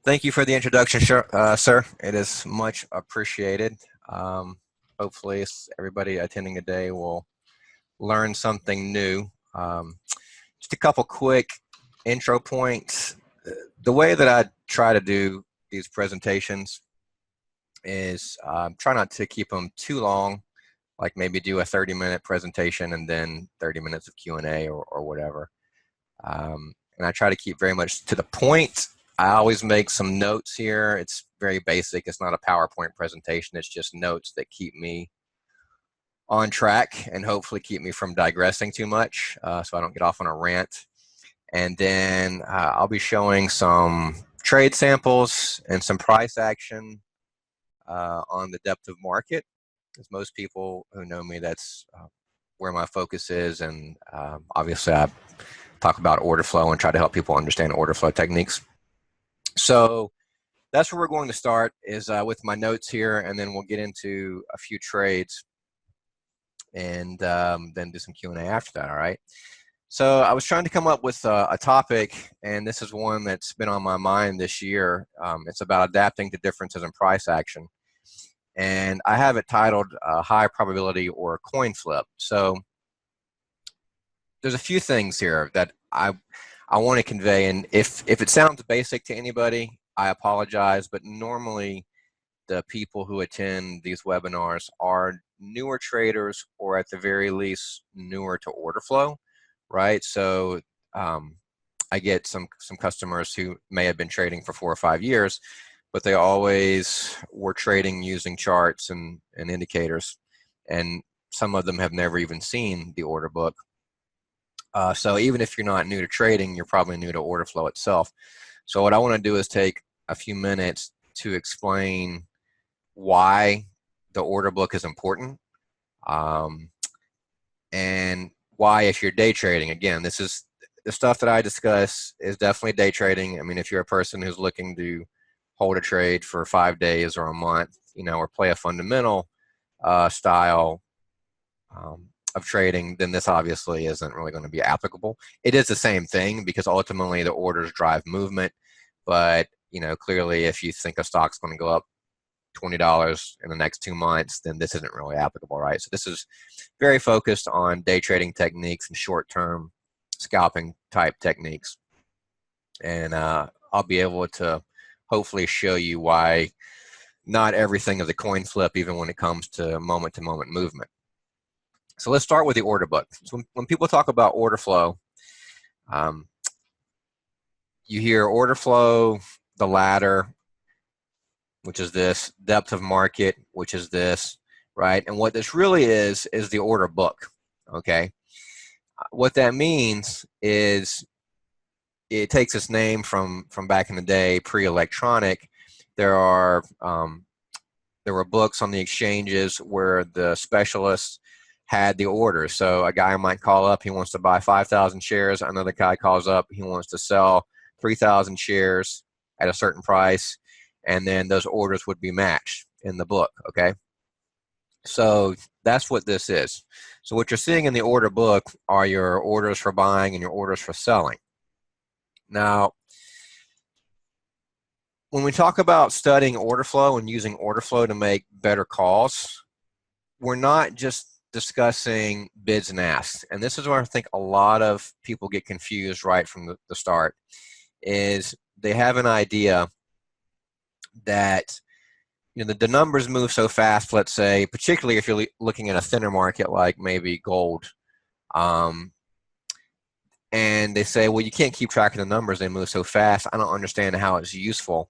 Thank you for the introduction, sir. It is much appreciated. Um, Hopefully, everybody attending today will learn something new. Just a couple quick intro points. The way that I try to do these presentations is try not to keep them too long, like maybe do a 30-minute presentation and then 30 minutes of Q&A or whatever. And I try to keep very much to the point. I always make some notes here. It's very basic. It's not a PowerPoint presentation. It's just notes that keep me on track and hopefully keep me from digressing too much so I don't get off on a rant. And then I'll be showing some trade samples and some price action on the depth of market. As most people who know me, that's where my focus is. And obviously I talk about order flow and try to help people understand order flow techniques. So that's where we're going to start is with my notes here, and then we'll get into a few trades and then do some Q&A after that, all right? So I was trying to come up with a topic, and this is one that's been on my mind this year. It's about adapting to differences in price action. And I have it titled High Probability or Coin Flip. So there's a few things here that I want to convey, and if it sounds basic to anybody, I apologize, but normally the people who attend these webinars are newer traders or at the very least newer to order flow, right? So I get some customers who may have been trading for 4 or 5 years, but they always were trading using charts and indicators, and some of them have never even seen the order book. So even if you're not new to trading, you're probably new to order flow itself. So what I want to do is take a few minutes to explain why the order book is important, and why, if you're day trading, again, this is the stuff that I discuss is definitely day trading. I mean, if you're a person who's looking to hold a trade for 5 days or a month, or play a fundamental style of trading, then this obviously isn't really going to be applicable. It is the same thing because ultimately the orders drive movement, but clearly if you think a stock's going to go up $20 in the next 2 months, then this isn't really applicable, right? So this is very focused on day trading techniques and short-term scalping type techniques, and I'll be able to hopefully show you why not everything is a coin flip, even when it comes to moment-to-moment movement. So let's start with the order book. So when people talk about order flow, you hear order flow, the ladder, which is this, depth of market, which is this, right? And what this really is the order book, okay? What that means is it takes its name from back in the day, pre-electronic. There were books on the exchanges where the specialists had the orders. So a guy might call up, he wants to buy 5,000 shares. Another guy calls up, he wants to sell 3,000 shares at a certain price, and then those orders would be matched in the book, okay? So that's what this is. So what you're seeing in the order book are your orders for buying and your orders for selling. Now, when we talk about studying order flow and using order flow to make better calls, we're not just discussing bids and asks. And this is where I think a lot of people get confused right from the start, is they have an idea that the numbers move so fast, let's say, particularly if you're looking at a thinner market like maybe gold, and they say, well, you can't keep track of the numbers, they move so fast, I don't understand how it's useful.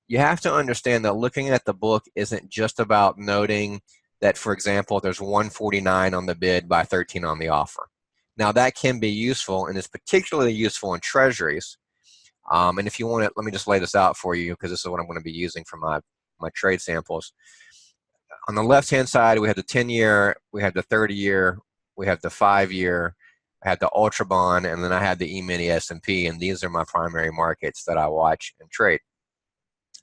You have to understand that looking at the book isn't just about noting that, for example, there's 149 on the bid by 13 on the offer. Now that can be useful, and it's particularly useful in treasuries. And if you want to, let me just lay this out for you, because this is what I'm going to be using for my trade samples. On the left-hand side, we have the 10-year, we have the 30-year, we have the 5-year, I have the Ultra Bond, and then I have the E-mini S&P, and these are my primary markets that I watch and trade.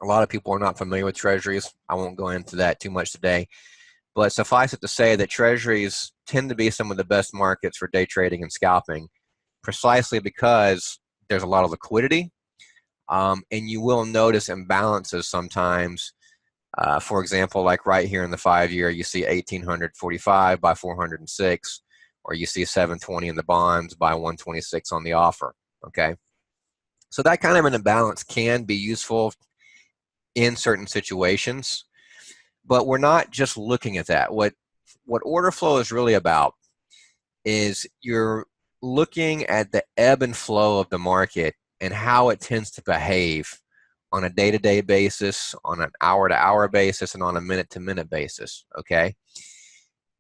A lot of people are not familiar with treasuries. I won't go into that too much today, but suffice it to say that treasuries tend to be some of the best markets for day trading and scalping, precisely because there's a lot of liquidity. and you will notice imbalances sometimes. For example, like right here in the 5-year, you see 1845 by 406, or you see 720 in the bonds by 126 on the offer. Okay, so that kind of an imbalance can be useful in certain situations, but we're not just looking at that. What order flow is really about is you're looking at the ebb and flow of the market and how it tends to behave on a day-to-day basis, on an hour-to-hour basis, and on a minute-to-minute basis, okay?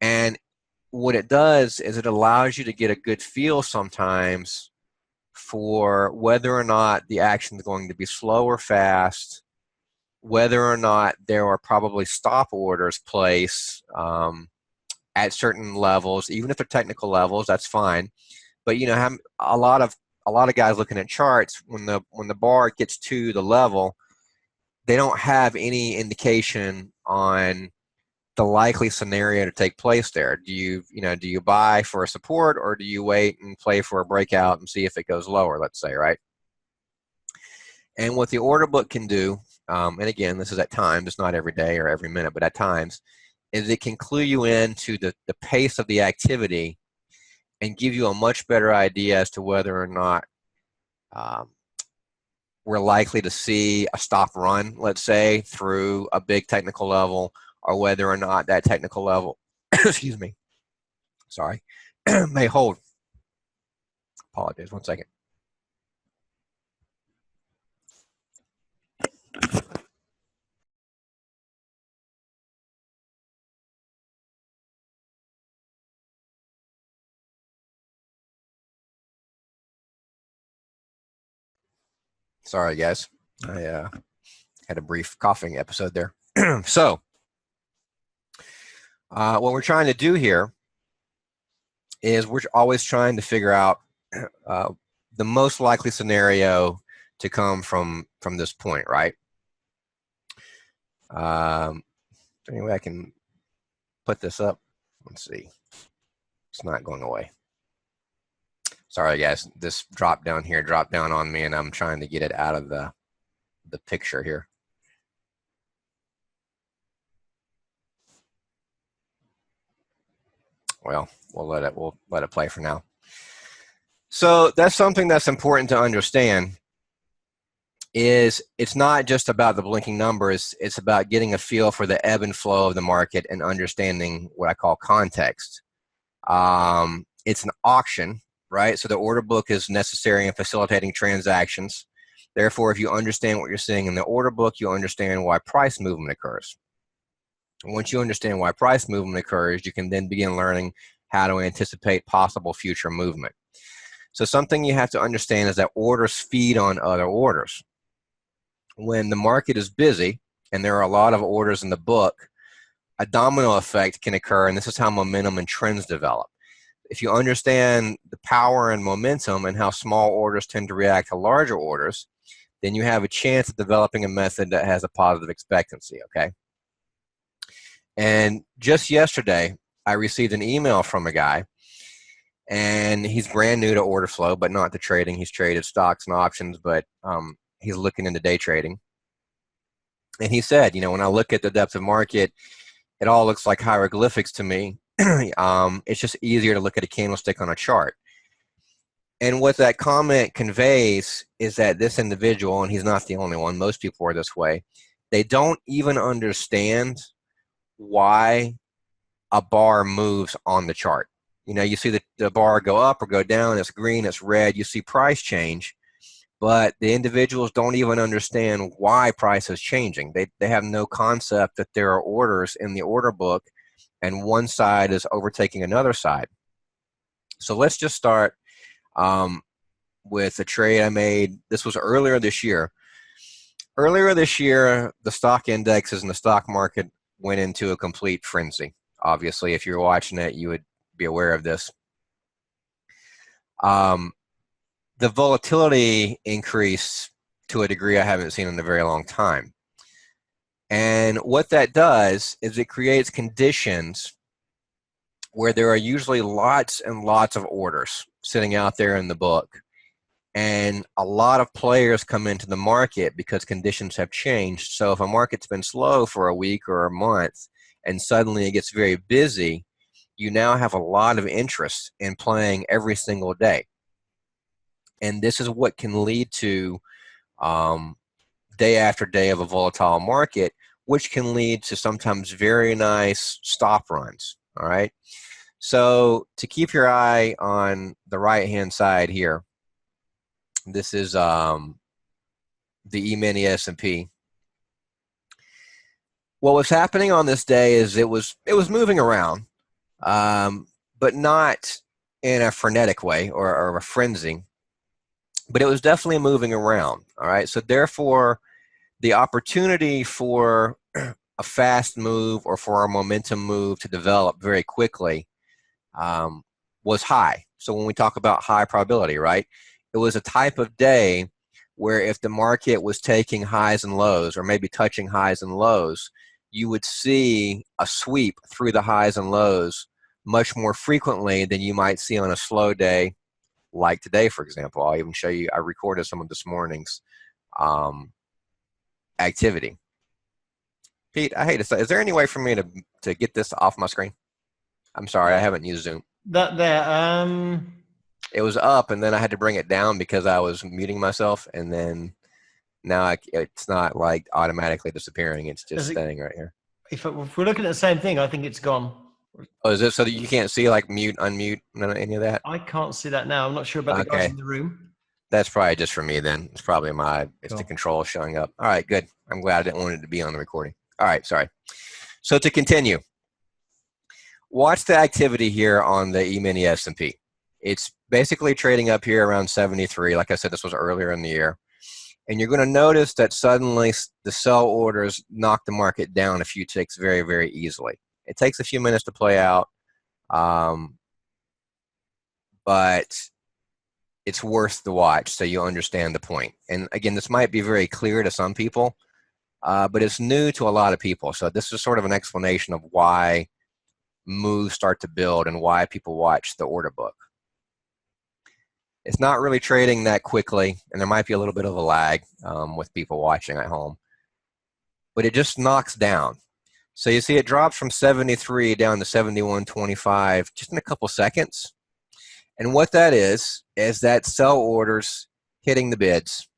And what it does is it allows you to get a good feel sometimes for whether or not the action is going to be slow or fast, whether or not there are probably stop orders placed at certain levels, even if they're technical levels, that's fine. But you know, a lot of guys looking at charts, when the bar gets to the level, they don't have any indication on the likely scenario to take place there. Do you buy for a support, or do you wait and play for a breakout and see if it goes lower, let's say, right? And what the order book can do, and again, this is at times, it's not every day or every minute, but at times, is it can clue you into the pace of the activity and give you a much better idea as to whether or not we're likely to see a stop run, let's say, through a big technical level, or whether or not that technical level, excuse me, sorry, may hold. Apologize, 1 second. Sorry, guys. I had a brief coughing episode there. So, what we're trying to do here is we're always trying to figure out the most likely scenario to come from this point, right? Anyway, I can put this up. Let's see. It's not going away. Sorry, guys. This dropped down on me, and I'm trying to get it out of the picture here. Well, we'll let it play for now. So that's something that's important to understand. Is it's not just about the blinking numbers, it's about getting a feel for the ebb and flow of the market and understanding what I call context. It's an auction, right? So the order book is necessary in facilitating transactions. Therefore, if you understand what you're seeing in the order book, you understand why price movement occurs. And once you understand why price movement occurs, you can then begin learning how to anticipate possible future movement. So something you have to understand is that orders feed on other orders. When the market is busy and there are a lot of orders in the book, a domino effect can occur, and this is how momentum and trends develop. If you understand the power and momentum and how small orders tend to react to larger orders, then you have a chance of developing a method that has a positive expectancy, okay? And just yesterday, I received an email from a guy, and he's brand new to order flow, but not to trading. He's traded stocks and options, but he's looking into day trading. And he said, when I look at the depth of market, it all looks like hieroglyphics to me. It's just easier to look at a candlestick on a chart. And what that comment conveys is that this individual, and he's not the only one, most people are this way, they don't even understand why a bar moves on the chart. You see the bar go up or go down, it's green, it's red, you see price change, but the individuals don't even understand why price is changing. They have no concept that there are orders in the order book and one side is overtaking another side. So let's just start with a trade I made. This was earlier this year. Earlier this year, the stock indexes and the stock market went into a complete frenzy. Obviously, if you're watching it, you would be aware of this. The volatility increased to a degree I haven't seen in a very long time. And what that does is it creates conditions where there are usually lots and lots of orders sitting out there in the book. And a lot of players come into the market because conditions have changed. So if a market's been slow for a week or a month and suddenly it gets very busy, you now have a lot of interest in playing every single day. And this is what can lead to um, day after day of a volatile market, which can lead to sometimes very nice stop runs. All right. So to keep your eye on the right-hand side here, this is the E-mini S&P. What was happening on this day is it was moving around, but not in a frenetic way or a frenzy, but it was definitely moving around. All right. So therefore, the opportunity for a fast move or for a momentum move to develop very quickly was high. So when we talk about high probability, right, it was a type of day where if the market was taking highs and lows or maybe touching highs and lows, you would see a sweep through the highs and lows much more frequently than you might see on a slow day like today, for example. I'll even show you, I recorded some of this morning's activity. Pete, I hate to say, is there any way for me to get this off my screen? I'm sorry, I haven't used Zoom. That there, It was up, and then I had to bring it down because I was muting myself, and then now it's not like automatically disappearing. It's just staying right here. If we're looking at the same thing, I think it's gone. Oh, is it so that you can't see like mute, unmute, none of any of that? I can't see that now. I'm not sure about the guys in the room. That's probably just for me then. It's probably it's Cool. The control showing up. All right, good. I'm glad I didn't want it to be on the recording. All right, sorry. So to continue, watch the activity here on the E-mini S&P. It's basically trading up here around 73. Like I said, this was earlier in the year. And you're going to notice that suddenly the sell orders knock the market down a few ticks very, very easily. It takes a few minutes to play out, but it's worth the watch so you understand the point. And again, this might be very clear to some people, but it's new to a lot of people. So this is sort of an explanation of why moves start to build and why people watch the order book. It's not really trading that quickly, and there might be a little bit of a lag with people watching at home, but it just knocks down. So you see it drops from 73 down to 71.25 just in a couple seconds. And what that is that sell orders hitting the bids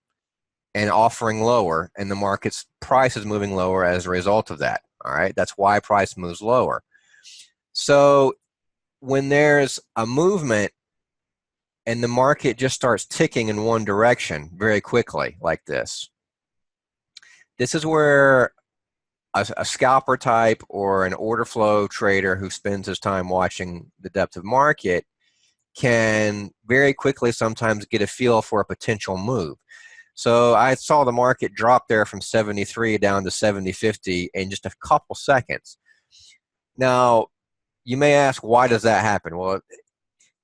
and offering lower, and the market's price is moving lower as a result of that. All right, that's why price moves lower. So when there's a movement and the market just starts ticking in one direction very quickly like this, this is where a scalper type or an order flow trader who spends his time watching the depth of market can very quickly sometimes get a feel for a potential move. So I saw the market drop there from 73 down to 70.50 in just a couple seconds. Now, you may ask, why does that happen? Well,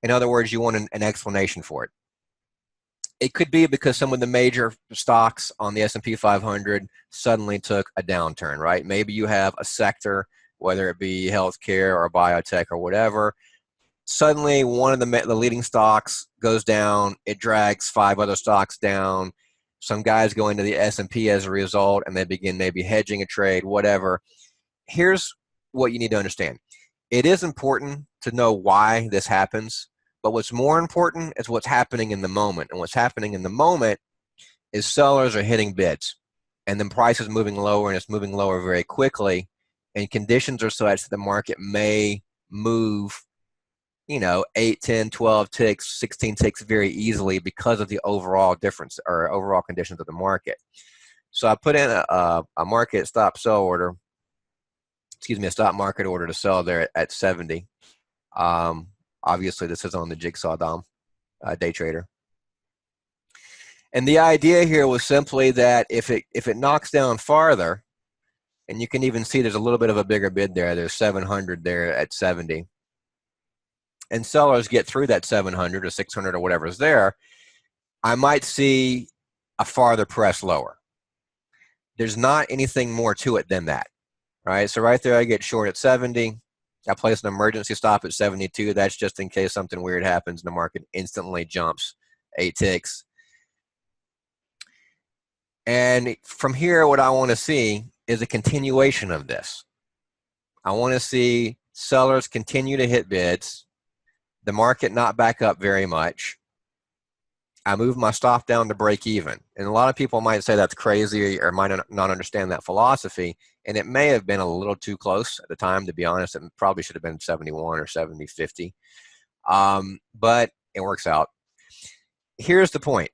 in other words, you want an explanation for it. It could be because some of the major stocks on the S&P 500 suddenly took a downturn, right? Maybe you have a sector, whether it be healthcare or biotech or whatever. Suddenly, one of the leading stocks goes down. It drags 5 other stocks down. Some guys go into the S&P as a result, and they begin maybe hedging a trade, whatever. Here's what you need to understand. It is important to know why this happens, but what's more important is what's happening in the moment. And what's happening in the moment is sellers are hitting bids, and then price is moving lower, and it's moving lower very quickly, and conditions are such that the market may move 8, 10, 12 ticks, 16 ticks very easily because of the overall difference or overall conditions of the market. So I put in a market stop sell order, a stop market order to sell there at 70. Obviously, this is on the Jigsaw DOM, day trader. And the idea here was simply that if it knocks down farther, and you can even see there's a little bit of a bigger bid there. There's 700 there at 70. And sellers get through that 700 or 600 or whatever is there, I might see a farther press lower. There's not anything more to it than that, right? So right there, I get short at 70. I place an emergency stop at 72. That's just in case something weird happens and the market instantly jumps 8 ticks. And from here, what I want to see is a continuation of this. I want to see sellers continue to hit bids, the market not back up very much. I move my stop down to break even. And a lot of people might say that's crazy or might not understand that philosophy. And it may have been a little too close at the time, to be honest. It probably should have been 71 or 70, 50. But it works out. Here's the point.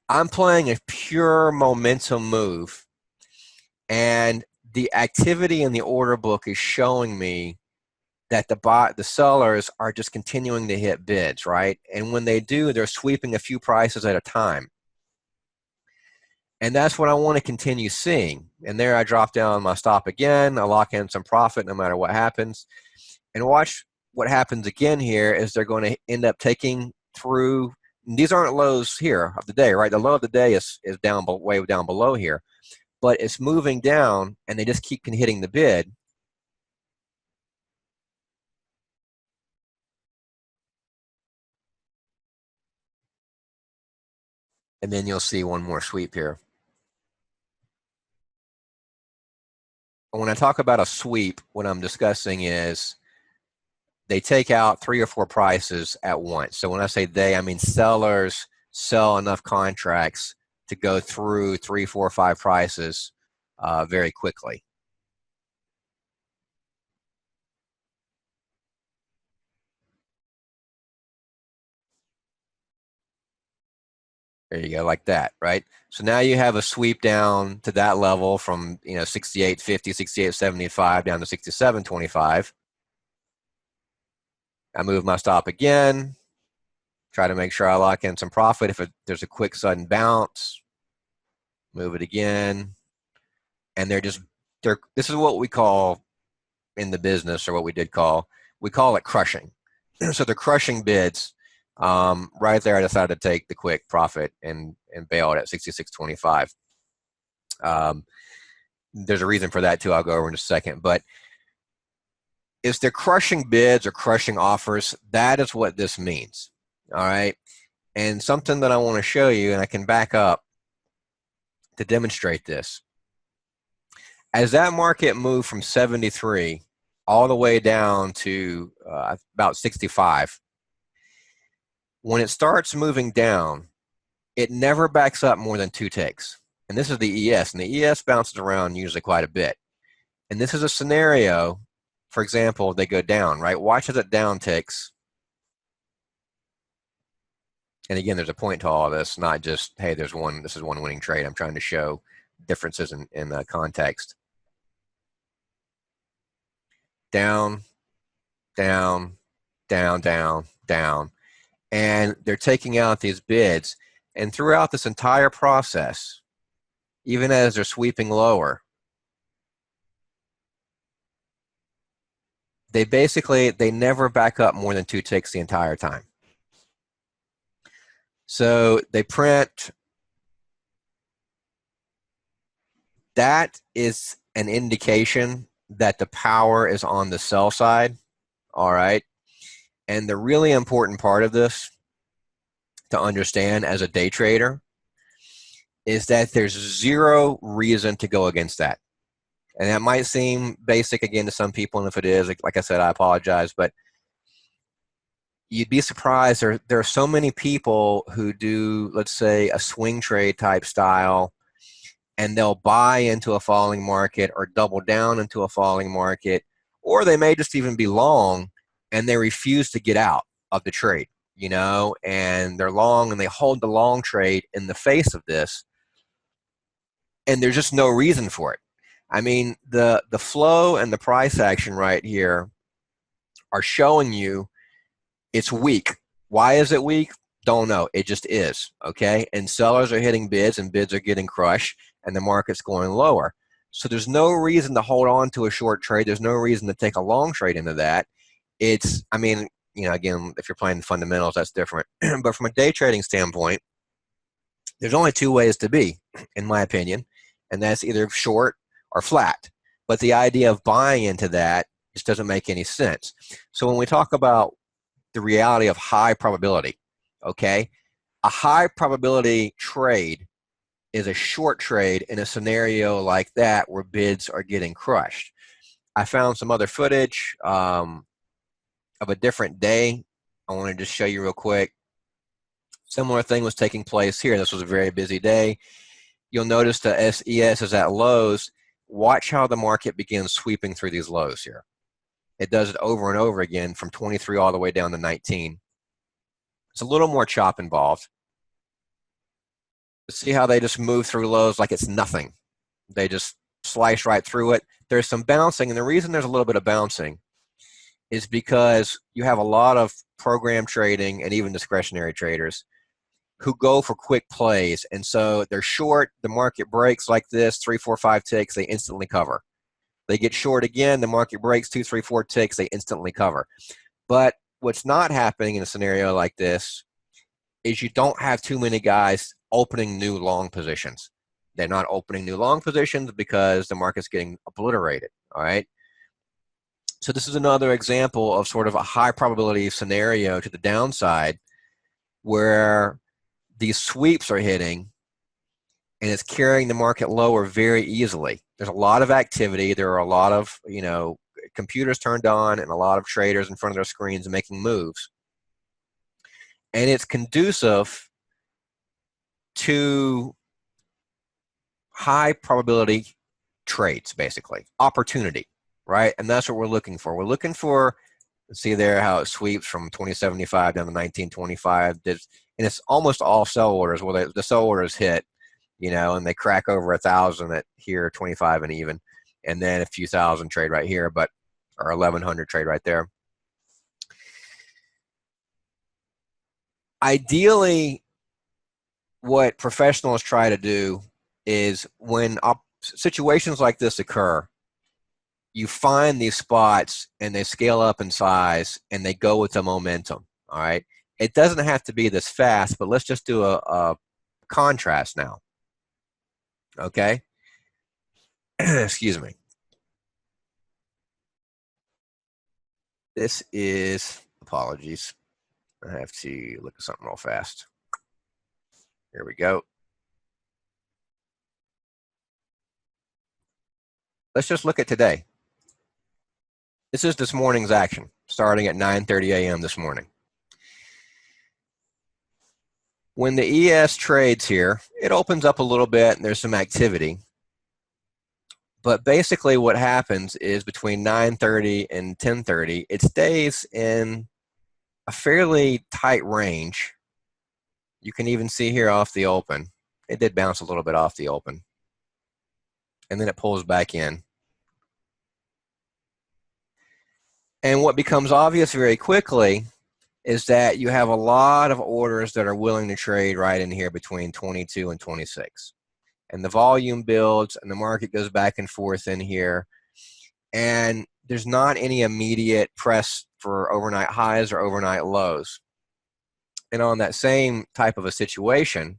I'm playing a pure momentum move, and the activity in the order book is showing me that the sellers are just continuing to hit bids, right? And when they do, they're sweeping a few prices at a time. And that's what I want to continue seeing. And there I drop down my stop again. I lock in some profit no matter what happens. And watch what happens again here is they're going to end up taking through. These aren't lows here of the day, right? The low of the day is down way down below here. But it's moving down, and they just keep hitting the bid. And then you'll see one more sweep here. When I talk about a sweep, what I'm discussing is they take out 3 or 4 prices at once. So when I say they, I mean sellers sell enough contracts to go through 3, 4, 5 prices very quickly. There you go, like that, right? So now you have a sweep down to that level from 68.50, 68.75 down to 67.25. I move my stop again, try to make sure I lock in some profit. If there's a quick sudden bounce, move it again. And this is what we call in the business, or what we call it crushing. So they're crushing bids. Right there, I decided to take the quick profit and bail it at 66.25. There's a reason for that too. I'll go over in a second. But if they're crushing bids or crushing offers, that is what this means. All right. And something that I want to show you, and I can back up to demonstrate this. As that market moved from 73 all the way down to about 65, when it starts moving down, it never backs up more than 2 ticks. And this is the ES, and the ES bounces around usually quite a bit. And this is a scenario, for example, they go down, right? Watch as it down ticks. And again, there's a point to all of this, not just, hey, this is one winning trade. I'm trying to show differences in the context. Down, down, down, down, down. And they're taking out these bids. And throughout this entire process, even as they're sweeping lower, they never back up more than 2 ticks the entire time. So they print. That is an indication that the power is on the sell side. All right. And the really important part of this to understand as a day trader is that there's zero reason to go against that. And that might seem basic again to some people, and if it is, like I said, I apologize, but you'd be surprised. There are so many people who do, let's say, a swing trade type style, and they'll buy into a falling market or double down into a falling market, or they may just even be long, and they refuse to get out of the trade, and they're long and they hold the long trade in the face of this, and there's just no reason for it. I mean, the flow and the price action right here are showing you it's weak. Why is it weak? Don't know. It just is, okay? And sellers are hitting bids, and bids are getting crushed, and the market's going lower. So there's no reason to hold on to a short trade. There's no reason to take a long trade into that. Again, if you're playing fundamentals, that's different. But from a day trading standpoint, there's only 2 ways to be, in my opinion, and that's either short or flat. But the idea of buying into that just doesn't make any sense. So when we talk about the reality of high probability, okay, a high probability trade is a short trade in a scenario like that where bids are getting crushed. I found some other footage of a different day. I want to just show you real quick. Similar thing was taking place here. This was a very busy day. You'll notice the SES is at lows. Watch how the market begins sweeping through these lows here. It does it over and over again from 23 all the way down to 19. It's a little more chop involved. See how they just move through lows like it's nothing. They just slice right through it. There's some bouncing, and the reason there's a little bit of bouncing is because you have a lot of program trading and even discretionary traders who go for quick plays. And so they're short, the market breaks like this, 3, 4, 5 ticks, they instantly cover. They get short again, the market breaks 2, 3, 4 ticks, they instantly cover. But what's not happening in a scenario like this is you don't have too many guys opening new long positions. They're not opening new long positions because the market's getting obliterated, all right? So this is another example of sort of a high probability scenario to the downside where these sweeps are hitting and it's carrying the market lower very easily. There's a lot of activity. There are a lot of, computers turned on and a lot of traders in front of their screens making moves. And it's conducive to high probability trades, basically, opportunity, right? And that's what we're looking for. We're looking for, see there how it sweeps from 2075 down to 1925. And it's almost all sell orders. Well, the sell orders hit, and they crack over 1,000 at here, 25 and even, and then a few thousand trade right here, or 1,100 trade right there. Ideally, what professionals try to do is when situations like this occur, you find these spots and they scale up in size and they go with the momentum, all right? It doesn't have to be this fast, but let's just do a contrast now, okay? Excuse me. This is, apologies. I have to look at something real fast. Here we go. Let's just look at today. This is this morning's action, starting at 9:30 a.m. this morning. When the ES trades here, it opens up a little bit and there's some activity. But basically what happens is between 9:30 and 10:30, it stays in a fairly tight range. You can even see here off the open. It did bounce a little bit off the open. And then it pulls back in. And what becomes obvious very quickly is that you have a lot of orders that are willing to trade right in here between 22 and 26. And the volume builds and the market goes back and forth in here. And there's not any immediate press for overnight highs or overnight lows. And on that same type of a situation,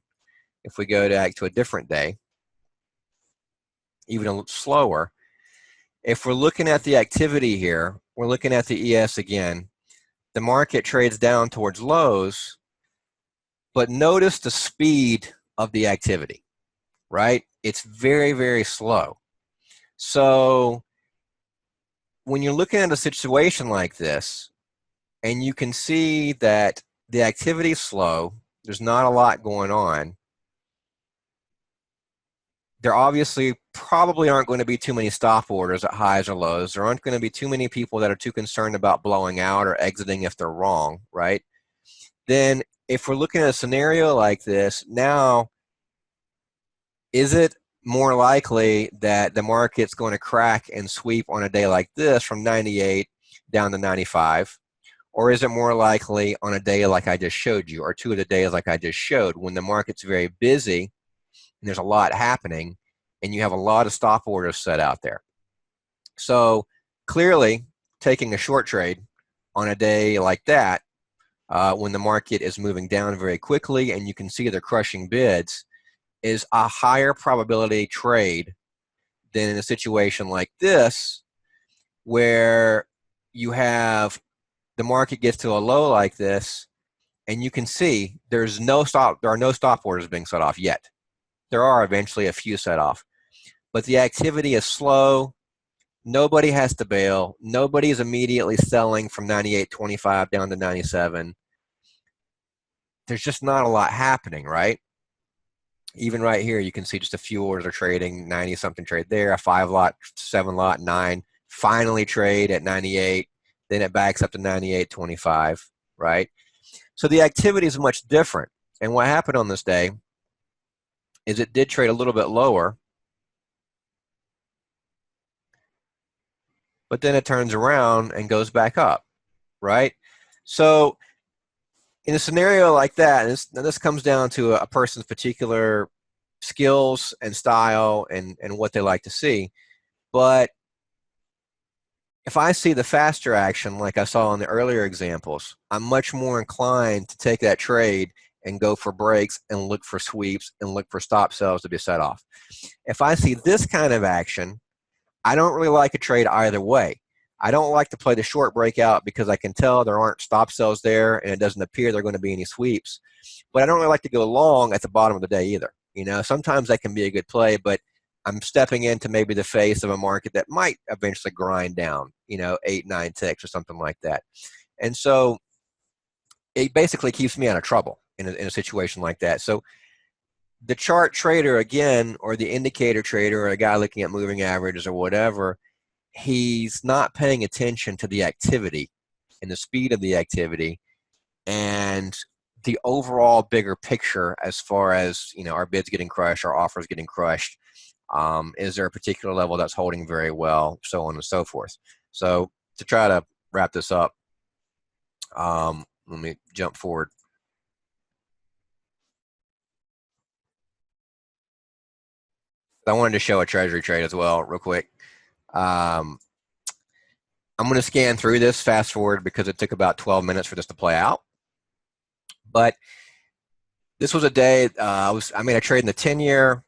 if we go back to a different day, even a little slower, if we're looking at the activity here, we're looking at the ES again. The market trades down towards lows, but notice the speed of the activity, right? It's very, very slow. So when you're looking at a situation like this, and you can see that the activity is slow, there's not a lot going on, there obviously probably aren't going to be too many stop orders at highs or lows. There aren't going to be too many people that are too concerned about blowing out or exiting if they're wrong, right? Then if we're looking at a scenario like this, now, is it more likely that the market's going to crack and sweep on a day like this from 98 down to 95? Or is it more likely on a day like I just showed you, or two of the days like I just showed, when the market's very busy and there's a lot happening and you have a lot of stop orders set out there? So clearly, taking a short trade on a day like that, when the market is moving down very quickly and you can see they're crushing bids, is a higher probability trade than in a situation like this, where you have the market gets to a low like this and you can see there are no stop orders being set off yet. there are eventually a few set off. But the activity is slow. Nobody has to bail. Nobody is immediately selling from 98.25 down to 97. There's just not a lot happening, right? Even right here, you can see just a few orders are trading, 90 something trade there, a 5 lot, 7 lot, 9, finally trade at 98, then it backs up to 98.25, right? So the activity is much different. And what happened on this day is it did trade a little bit lower, but then it turns around and goes back up, right? So in a scenario like that, and this comes down to a person's particular skills and style and what they like to see. But if I see the faster action like I saw in the earlier examples, I'm much more inclined to take that trade and go for breaks and look for sweeps and look for stop sells to be set off. If I see this kind of action, I don't really like a trade either way. I don't like to play the short breakout because I can tell there aren't stop sells there and it doesn't appear there are going to be any sweeps. But I don't really like to go long at the bottom of the day either. You know, sometimes that can be a good play, but I'm stepping into maybe the face of a market that might eventually grind down, you know, 8, 9 ticks or something like that. And so it basically keeps me out of trouble in a situation like that. So the chart trader, again, or the indicator trader, or a guy looking at moving averages or whatever, he's not paying attention to the activity and the speed of the activity and the overall bigger picture as far as, you know, our bids getting crushed, our offers getting crushed. Is there a particular level that's holding very well, so on and so forth. So to try to wrap this up, let me jump forward. I wanted to show a treasury trade as well real quick. I'm going to scan through this fast forward because it took about 12 minutes for this to play out. But this was a day, I made a trade in the 10-year.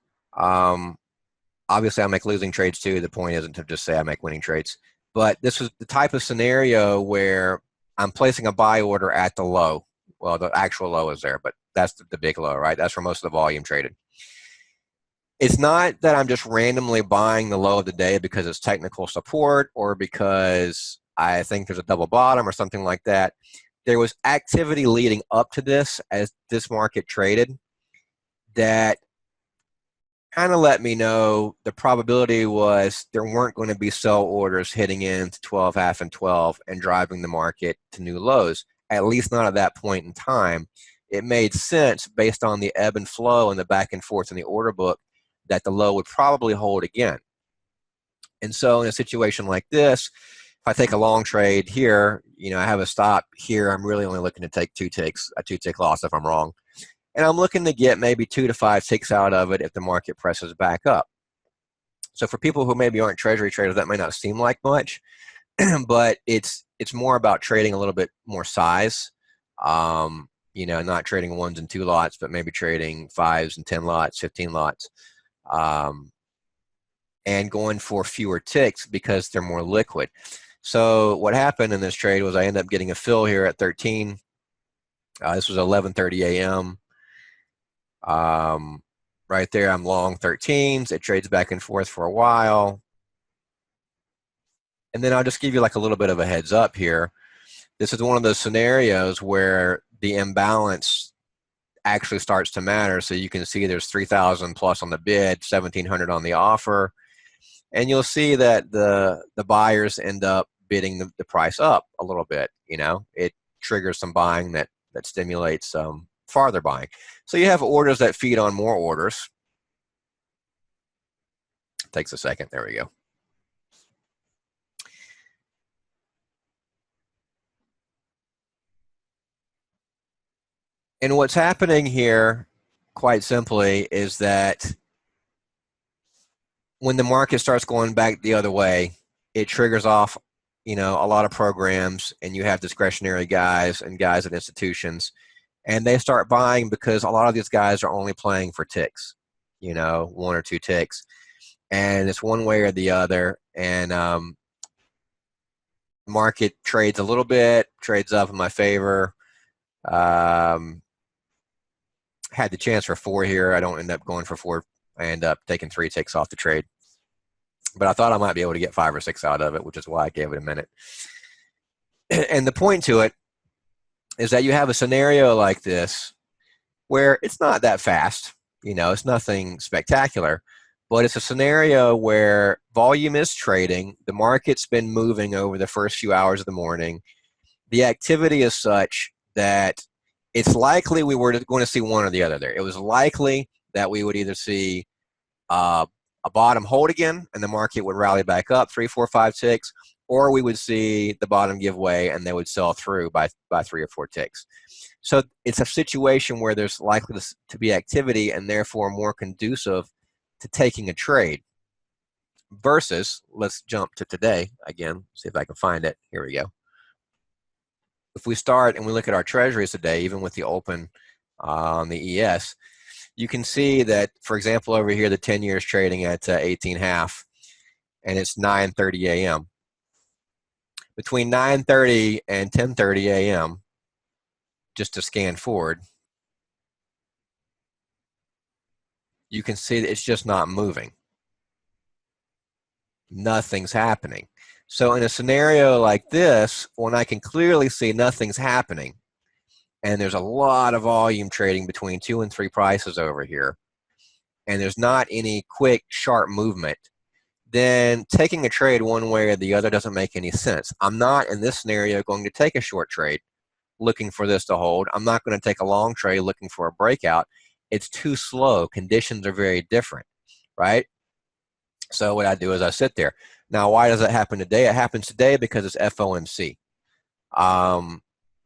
Obviously, I make losing trades too. The point isn't to just say I make winning trades. But this was the type of scenario where I'm placing a buy order at the low. Well, the actual low is there, but that's the big low, right? That's where most of the volume traded. It's not that I'm just randomly buying the low of the day because it's technical support or because I think there's a double bottom or something like that. There was activity leading up to this as this market traded that kind of let me know the probability was there weren't going to be sell orders hitting into 12 half and 12 and driving the market to new lows, at least not at that point in time. It made sense based on the ebb and flow and the back and forth in the order book that the low would probably hold again. And so in a situation like this, if I take a long trade here, you know, I have a stop here, I'm really only looking to take 2 ticks, a 2-tick loss if I'm wrong. And I'm looking to get maybe 2 to 5 ticks out of it if the market presses back up. So for people who maybe aren't treasury traders, that might not seem like much, but it's more about trading a little bit more size. You know, not trading 1s and 2 lots, but maybe trading 5s and 10 lots, 15 lots. And going for fewer ticks because they're more liquid. So what happened in this trade was I ended up getting a fill here at 13. This was 11:30 a.m. Right there, I'm long 13s. It trades back and forth for a while. And then I'll just give you like a little bit of a heads up here. This is one of those scenarios where the imbalance actually starts to matter. So you can see there's 3,000 plus on the bid, 1,700 on the offer. And you'll see that the buyers end up bidding the price up a little bit. You know, it triggers some buying that stimulates farther buying. So you have orders that feed on more orders. Takes a second. There we go. And what's happening here, quite simply, is that when the market starts going back the other way, it triggers off, you know, a lot of programs, and you have discretionary guys and guys at institutions, and they start buying because a lot of these guys are only playing for ticks, you know, 1 or 2 ticks, and it's one way or the other. And market trades a little bit, trades up in my favor. Had the chance for 4 here. I don't end up going for I end up taking 3 ticks off the trade. But I thought I might be able to get 5 or 6 out of it, which is why I gave it a minute. And the point to it is that you have a scenario like this where it's not that fast. It's nothing spectacular, but it's a scenario where volume is trading. The market's been moving over the first few hours of the morning. The activity is such that it's likely we were going to see one or the other there. It was likely that we would either see a bottom hold again and the market would rally back up 3, 4, 5 ticks, or we would see the bottom give way and they would sell through by 3 or 4 ticks. So it's a situation where there's likely to be activity and therefore more conducive to taking a trade versus, let's jump to today again, see if I can find it. Here we go. If we start and we look at our treasuries today, even with the open on the ES, you can see that, for example, over here, the 10 years trading at 18.5, and it's 9:30 a.m. Between 9:30 and 10:30 a.m., just to scan forward, you can see that it's just not moving. Nothing's happening. So in a scenario like this, when I can clearly see nothing's happening, and there's a lot of volume trading between 2 and 3 prices over here, and there's not any quick, sharp movement, then taking a trade one way or the other doesn't make any sense. I'm not, in this scenario, going to take a short trade looking for this to hold. I'm not going to take a long trade looking for a breakout. It's too slow. Conditions are very different, right? So what I do is I sit there. Now, why does that happen today? It happens today because it's FOMC.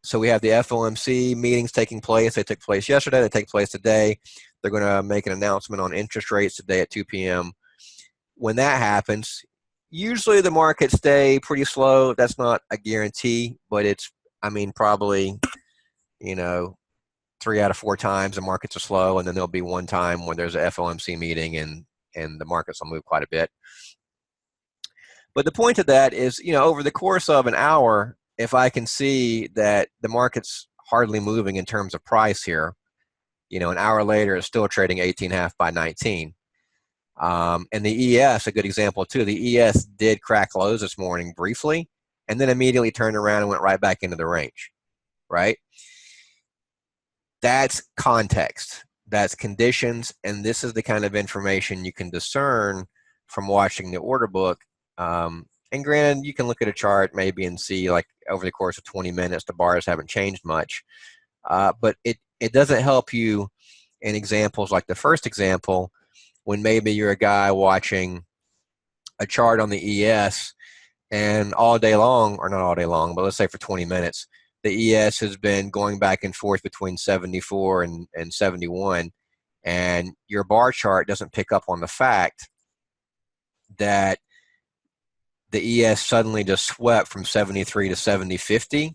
So we have the FOMC meetings taking place. They took place yesterday. They take place today. They're going to make an announcement on interest rates today at 2 p.m. When that happens, usually the markets stay pretty slow. That's not a guarantee, but it's, probably, 3 out of 4 times the markets are slow, and then there'll be one time when there's a FOMC meeting and the markets will move quite a bit. But the point of that is, over the course of an hour, if I can see that the market's hardly moving in terms of price here, an hour later it's still trading 18.5 by 19. And the ES, a good example too, the ES did crack lows this morning briefly, and then immediately turned around and went right back into the range, right? That's context. That's conditions, and this is the kind of information you can discern from watching the order book. And granted, you can look at a chart maybe and see, like, over the course of 20 minutes, the bars haven't changed much. But it doesn't help you in examples like the first example, when maybe you're a guy watching a chart on the ES and all day long, or not all day long, but let's say for 20 minutes, the ES has been going back and forth between 74 and 71, and your bar chart doesn't pick up on the fact that the ES suddenly just swept from 73 to 70.50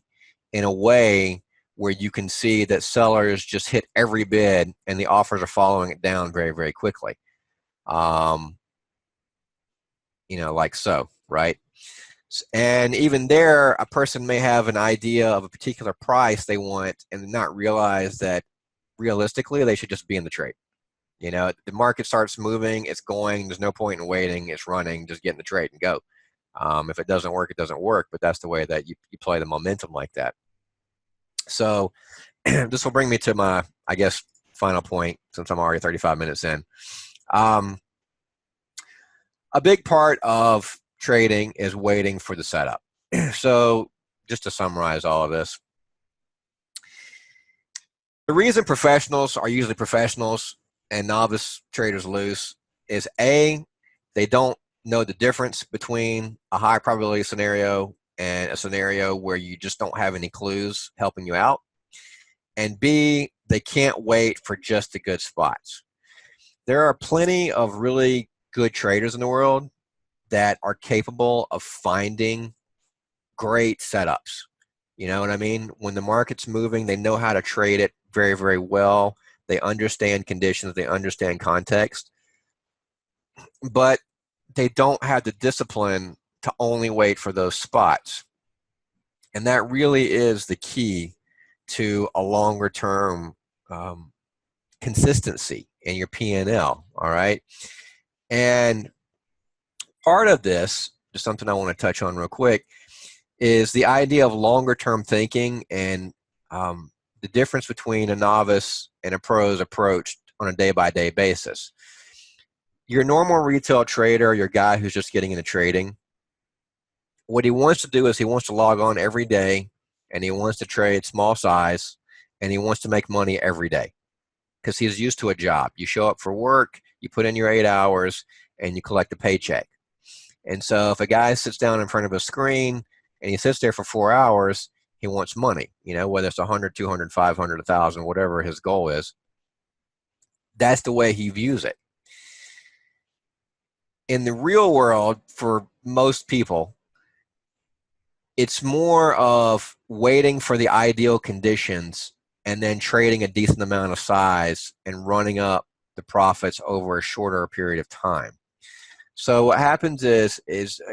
in a way where you can see that sellers just hit every bid and the offers are following it down very, very quickly. Like so, right? And even there, a person may have an idea of a particular price they want and not realize that realistically they should just be in the trade. The market starts moving, it's going, there's no point in waiting, it's running, just get in the trade and go. If it doesn't work, it doesn't work, but that's the way that you play the momentum like that. So this will bring me to my, I guess, final point, since I'm already 35 minutes in. A big part of trading is waiting for the setup. So just to summarize all of this, the reason professionals are usually professionals and novice traders lose is A, they don't know the difference between a high probability scenario and a scenario where you just don't have any clues helping you out, and B, they can't wait for just the good spots. There are plenty of really good traders in the world that are capable of finding great setups. You know what I mean? When the market's moving, they know how to trade it very, very well. They understand conditions. They understand context. But they don't have the discipline to only wait for those spots. And that really is the key to a longer term consistency and your P&L, all right? And part of this, just something I want to touch on real quick, is the idea of longer term thinking and the difference between a novice and a pro's approach on a day-by-day basis. Your normal retail trader, your guy who's just getting into trading, what he wants to do is he wants to log on every day and he wants to trade small size and he wants to make money every day because he's used to a job. You show up for work, you put in your 8 hours, and you collect a paycheck. And so if a guy sits down in front of a screen and he sits there for 4 hours, he wants money, whether it's 100, 200, 500, 1,000, whatever his goal is. That's the way he views it. In the real world, for most people, it's more of waiting for the ideal conditions and then trading a decent amount of size and running up the profits over a shorter period of time. So what happens is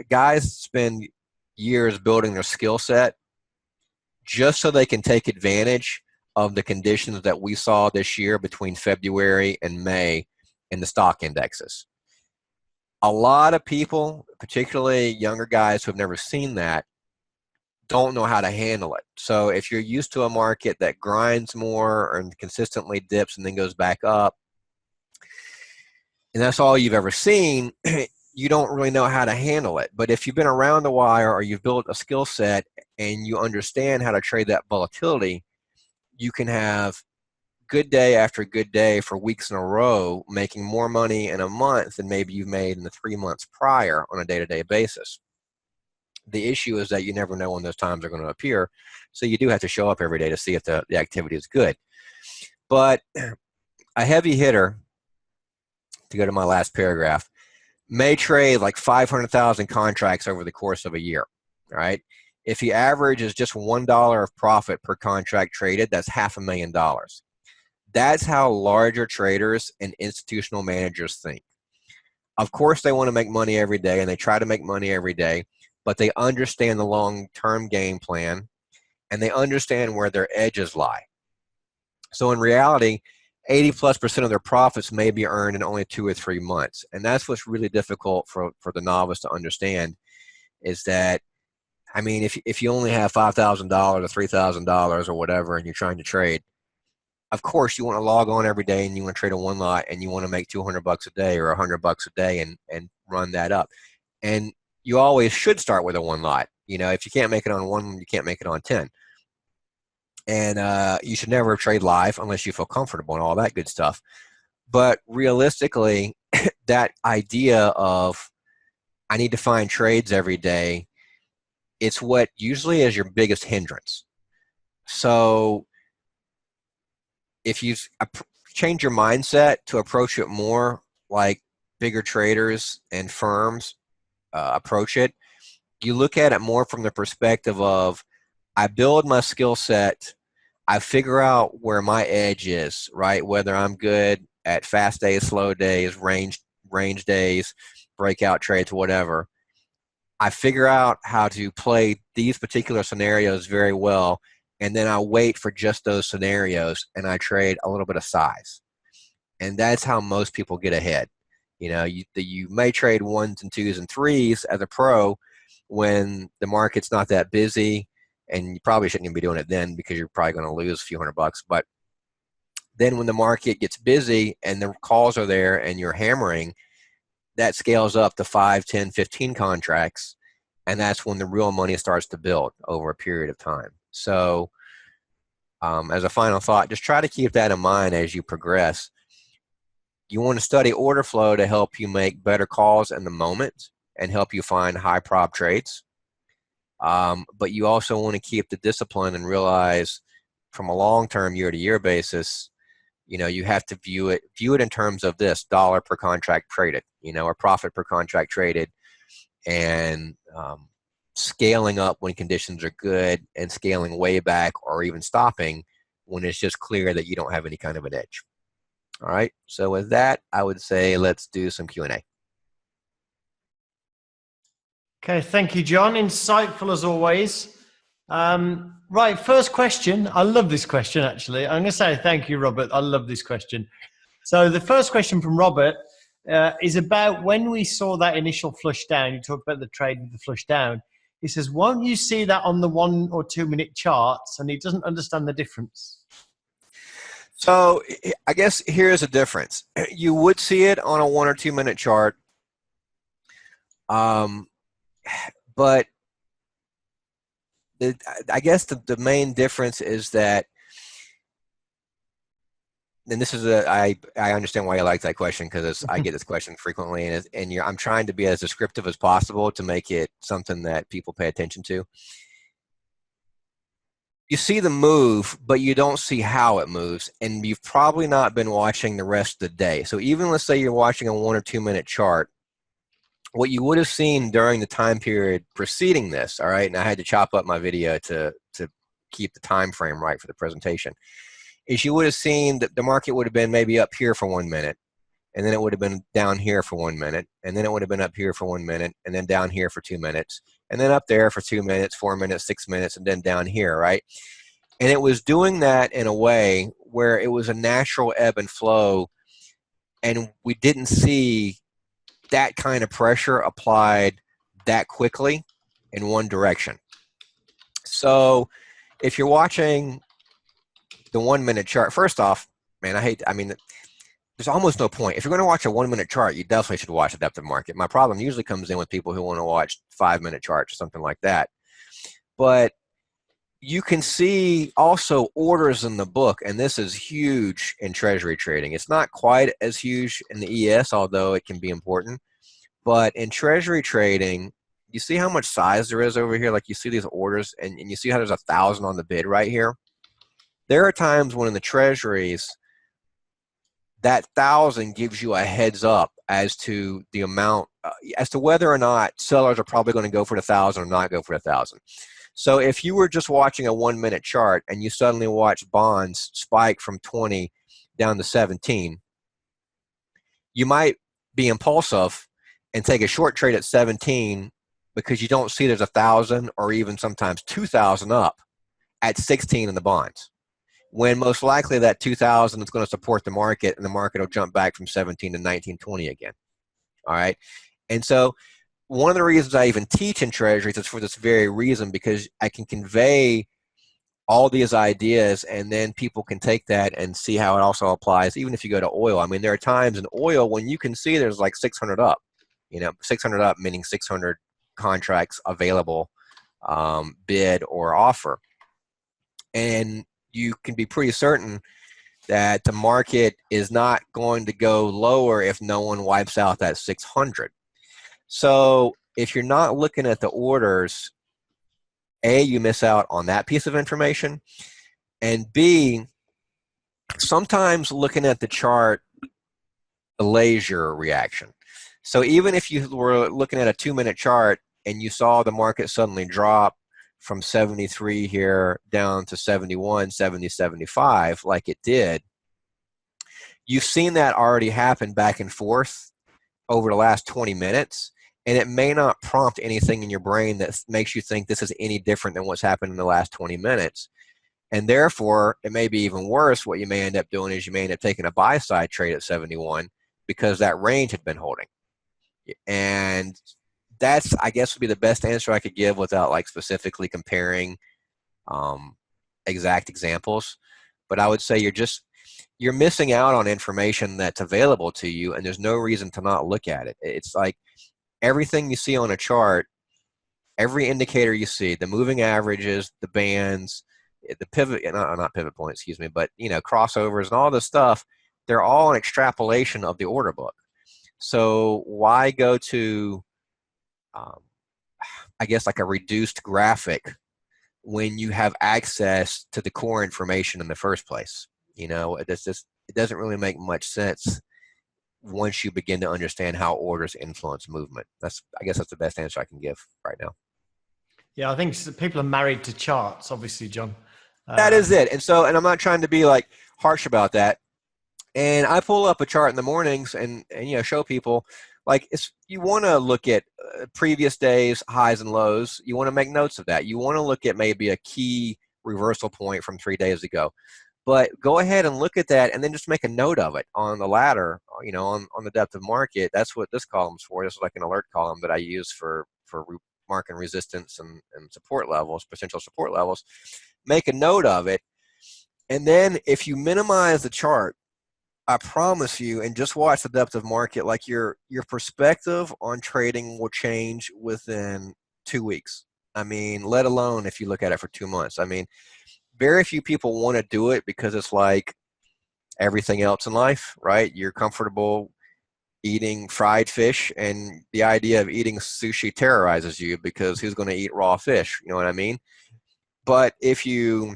guys spend years building their skill set just so they can take advantage of the conditions that we saw this year between February and May in the stock indexes. A lot of people, particularly younger guys who have never seen that, don't know how to handle it. So if you're used to a market that grinds more and consistently dips and then goes back up, and that's all you've ever seen, you don't really know how to handle it. But if you've been around a while or you've built a skill set and you understand how to trade that volatility, you can have good day after good day for weeks in a row, making more money in a month than maybe you've made in the 3 months prior on a day-to-day basis. The issue is that you never know when those times are going to appear, so you do have to show up every day to see if the activity is good. But a heavy hitter, to go to my last paragraph, may trade like 500,000 contracts over the course of a year, right? If he averages just $1 of profit per contract traded, that's $500,000. That's how larger traders and institutional managers think. Of course, they want to make money every day, and they try to make money every day, but they understand the long-term game plan, and they understand where their edges lie. So in reality, 80+% of their profits may be earned in only 2 or 3 months. And that's what's really difficult for the novice to understand, is that, I mean, if you only have $5,000 or $3,000 or whatever, and you're trying to trade, of course you want to log on every day and you want to trade a one lot and you want to make $200 a day or $100 a day and run that up. And you always should start with a one lot. If you can't make it on one, you can't make it on 10. And you should never trade live unless you feel comfortable and all that good stuff. But realistically, that idea of I need to find trades every day, it's what usually is your biggest hindrance. So if you change your mindset to approach it more like bigger traders and firms approach it, you look at it more from the perspective of, I build my skill set, I figure out where my edge is, right? Whether I'm good at fast days, slow days, range days, breakout trades, whatever. I figure out how to play these particular scenarios very well, and then I wait for just those scenarios, and I trade a little bit of size. And that's how most people get ahead. You may trade 1s and 2s and 3s as a pro when the market's not that busy, and you probably shouldn't even be doing it then because you're probably going to lose a few $100. But then when the market gets busy and the calls are there and you're hammering, that scales up to 5, 10, 15 contracts, and that's when the real money starts to build over a period of time. So as a final thought, just try to keep that in mind as you progress. You want to study order flow to help you make better calls in the moment and help you find high prop trades. But you also want to keep the discipline and realize from a long-term year-to-year basis, you have to view it in terms of this dollar per contract traded, or profit per contract traded, and scaling up when conditions are good and scaling way back or even stopping when it's just clear that you don't have any kind of an edge. All right. So with that, I would say let's do some Q&A. Okay. Thank you, John. Insightful as always. Right. First question. I love this question, actually. I'm going to say thank you, Robert. I love this question. So the first question from Robert is about when we saw that initial flush down. You talked about the trade with the flush down. He says, won't you see that on the 1 or 2 minute charts? And he doesn't understand the difference. So I guess here's the difference. You would see it on a 1 or 2 minute chart, but I guess the main difference is that, and this is I understand why you like that question, because I get this question frequently, and I'm trying to be as descriptive as possible to make it something that people pay attention to. You see the move, but you don't see how it moves, and you've probably not been watching the rest of the day. So even let's say you're watching a 1 or 2 minute chart, what you would have seen during the time period preceding this, all right, and I had to chop up my video to keep the time frame right for the presentation, is you would have seen that the market would have been maybe up here for 1 minute, and then it would have been down here for 1 minute, and then it would have been up here for 1 minute, and then down here for 2 minutes, and then up there for 2 minutes, 4 minutes, 6 minutes, and then down here, right? And it was doing that in a way where it was a natural ebb and flow, and we didn't see that kind of pressure applied that quickly in one direction. So if you're watching the 1 minute chart, first off, man, there's almost no point. If you're going to watch a 1 minute chart, you definitely should watch a depth of market. My problem usually comes in with people who want to watch 5 minute charts or something like that. But you can see also orders in the book, and this is huge in treasury trading. It's not quite as huge in the ES, although it can be important. But in treasury trading, you see how much size there is over here? Like you see these orders, and you see how there's 1,000 on the bid right here? There are times when in the treasuries, that 1,000 gives you a heads up as to the amount, as to whether or not sellers are probably going to go for the 1,000 or not go for the 1,000. So if you were just watching a 1 minute chart and you suddenly watch bonds spike from 20 down to 17, you might be impulsive and take a short trade at 17 because you don't see there's 1,000 or even sometimes 2,000 up at 16 in the bonds, when most likely that 2,000 is going to support the market, and the market will jump back from 17 to 19, 20 again. All right. And so one of the reasons I even teach in treasuries is for this very reason, because I can convey all these ideas, and then people can take that and see how it also applies, even if you go to oil. I mean, there are times in oil when you can see there's like 600 up, 600 up, meaning 600 contracts available, bid or offer. And you can be pretty certain that the market is not going to go lower if no one wipes out that 600. So if you're not looking at the orders, A, you miss out on that piece of information, and B, sometimes looking at the chart delays your reaction. So even if you were looking at a 2 minute chart and you saw the market suddenly drop from 73 here down to 71, 70, 75, like it did, you've seen that already happen back and forth over the last 20 minutes, and it may not prompt anything in your brain that makes you think this is any different than what's happened in the last 20 minutes. And therefore, it may be even worse. What you may end up doing is you may end up taking a buy-side trade at 71 because that range had been holding. And that's, I guess, would be the best answer I could give without like specifically comparing exact examples. But I would say you're missing out on information that's available to you, and there's no reason to not look at it. It's like everything you see on a chart, every indicator you see, the moving averages, the bands, the pivot, not pivot points, excuse me, but crossovers and all this stuff, they're all an extrapolation of the order book. So why go to, I guess, like a reduced graphic when you have access to the core information in the first place? It doesn't really make much sense once you begin to understand how orders influence movement. I guess that's the best answer I can give right now. Yeah, I think people are married to charts, obviously, John. That is it. And I'm not trying to be like harsh about that. And I pull up a chart in the mornings and show people, like, you want to look at previous days, highs and lows. You want to make notes of that. You want to look at maybe a key reversal point from 3 days ago. But go ahead and look at that and then just make a note of it on the ladder, on the depth of market. That's what this column's for. This is like an alert column that I use for market resistance and support levels, potential support levels. Make a note of it. And then if you minimize the chart, I promise you, and just watch the depth of market, like your perspective on trading will change within 2 weeks. I mean, let alone if you look at it for 2 months. I mean, very few people want to do it because it's like everything else in life, right? You're comfortable eating fried fish, and the idea of eating sushi terrorizes you because who's going to eat raw fish? You know what I mean? But if you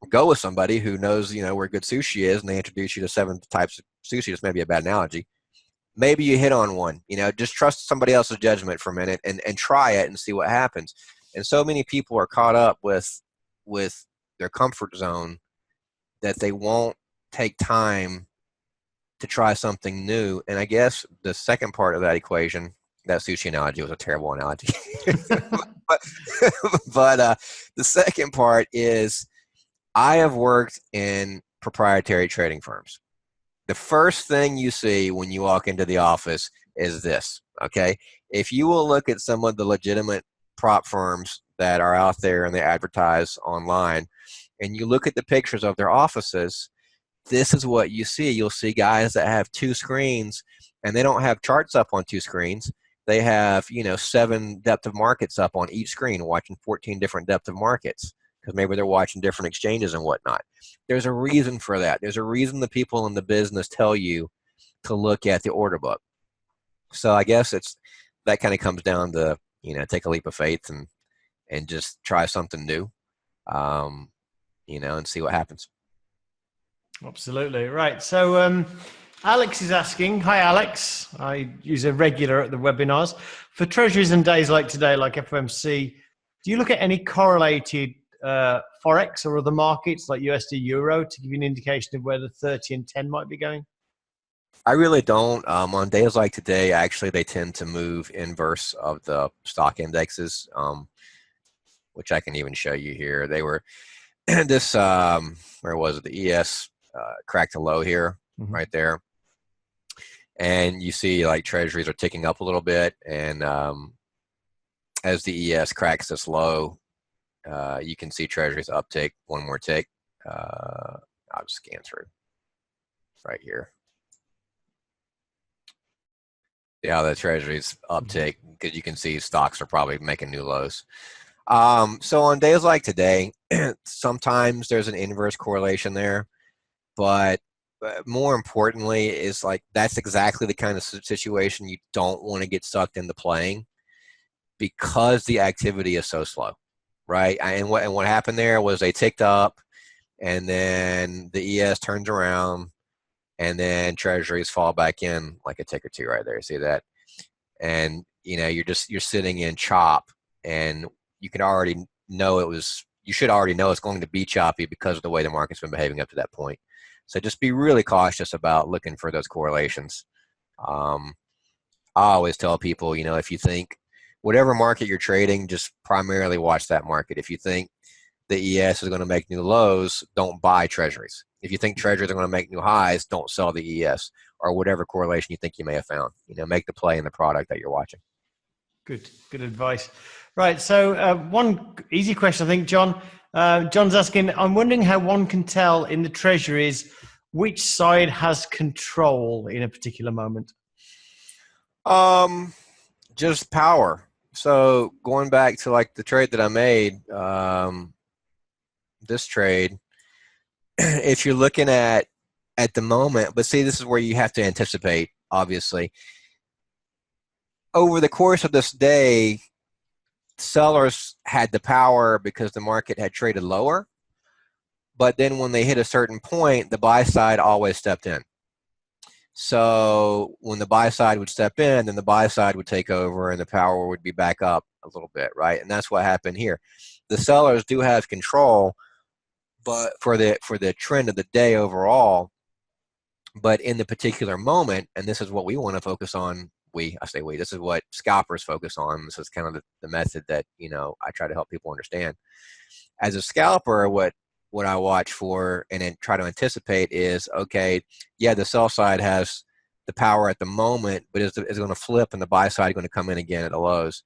go with somebody who knows, where good sushi is, and they introduce you to 7 types of sushi, this may be a bad analogy. Maybe you hit on one, just trust somebody else's judgment for a minute and try it and see what happens. And so many people are caught up with their comfort zone that they won't take time to try something new. And I guess the second part of that equation, that sushi analogy was a terrible analogy. but the second part is I have worked in proprietary trading firms. The first thing you see when you walk into the office is this, okay? If you will look at some of the legitimate prop firms that are out there and they advertise online, and you look at the pictures of their offices, this is what you see. You'll see guys that have 2 screens, and they don't have charts up on 2 screens. They have, 7 depth of markets up on each screen, watching 14 different depth of markets, because maybe they're watching different exchanges and whatnot. There's a reason for that. There's a reason the people in the business tell you to look at the order book. So I guess that kind of comes down to, take a leap of faith and just try something new, and see what happens. Absolutely. Right. So Alex is asking, hi, Alex. I use a regular at the webinars. For treasuries and days like today, like FOMC, do you look at any correlated Forex or other markets like USD Euro to give you an indication of where the 30 and 10 might be going? I really don't. On days like today, actually, they tend to move inverse of the stock indexes, which I can even show you here. They were this, where was it? The ES cracked a low here, right there. And you see like treasuries are ticking up a little bit. And as the ES cracks this low, you can see treasuries uptick, one more tick. I'll just scan through right here. See how the treasuries uptick, because you can see stocks are probably making new lows. So on days like today, sometimes there's an inverse correlation there, but more importantly is like that's exactly the kind of situation you don't want to get sucked into playing, because the activity is so slow, right? And what happened there was they ticked up, and then the ES turns around, and then treasuries fall back in like a tick or two right there. See that? And you're sitting in chop, and you can already know you should already know it's going to be choppy because of the way the market's been behaving up to that point. So just be really cautious about looking for those correlations. I always tell people, if you think whatever market you're trading, just primarily watch that market. If you think the ES is going to make new lows, don't buy treasuries. If you think treasuries are going to make new highs, don't sell the ES, or whatever correlation you think you may have found. Make the play in the product that you're watching. Good advice. Right. So one easy question, I think, John. John's asking, I'm wondering how one can tell in the treasuries which side has control in a particular moment. Just power. So going back to like the trade that I made, this trade, if you're looking at the moment, but see, this is where you have to anticipate, obviously. Over the course of this day, sellers had the power because the market had traded lower, but then when they hit a certain point, the buy side always stepped in. So when the buy side would step in, then the buy side would take over and the power would be back up a little bit, right? And that's what happened here. The sellers do have control, but for the trend of the day overall, but in the particular moment, and this is what we want to focus on, this is what scalpers focus on. This is kind of the method that, I try to help people understand. As a scalper, what what I watch for and then try to anticipate is, okay, yeah, the sell side has the power at the moment, but is going to flip and the buy side going to come in again at the lows.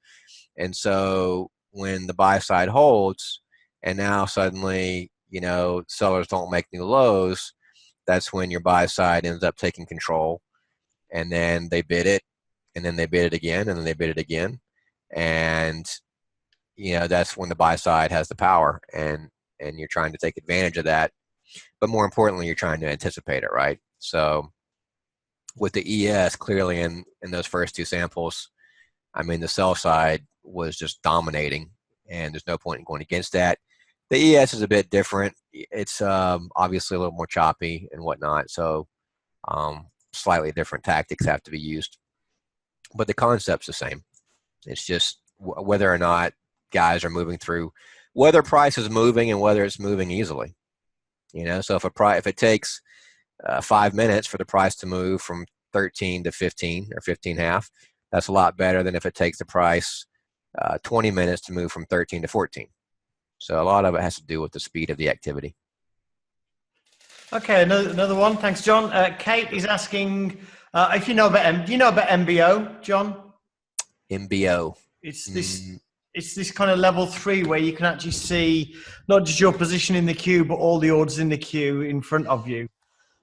And so when the buy side holds and now suddenly, sellers don't make new lows, that's when your buy side ends up taking control, and then they bid it, and then they bid it again, and then they bid it again. And, that's when the buy side has the power, and you're trying to take advantage of that. But more importantly, you're trying to anticipate it, right? So with the ES, clearly in those first two samples, I mean, the sell side was just dominating, and there's no point in going against that. The ES is a bit different. It's obviously a little more choppy and whatnot, so slightly different tactics have to be used. But the concept's the same. It's just whether or not guys are moving through, whether price is moving and whether it's moving easily. So if it takes 5 minutes for the price to move from 13 to 15 or 15.5, that's a lot better than if it takes the price 20 minutes to move from 13 to 14. So a lot of it has to do with the speed of the activity. Okay, another one. Thanks, John. Kate is asking if you know about do you know about MBO, John? MBO. It's this kind of level 3 where you can actually see not just your position in the queue, but all the orders in the queue in front of you.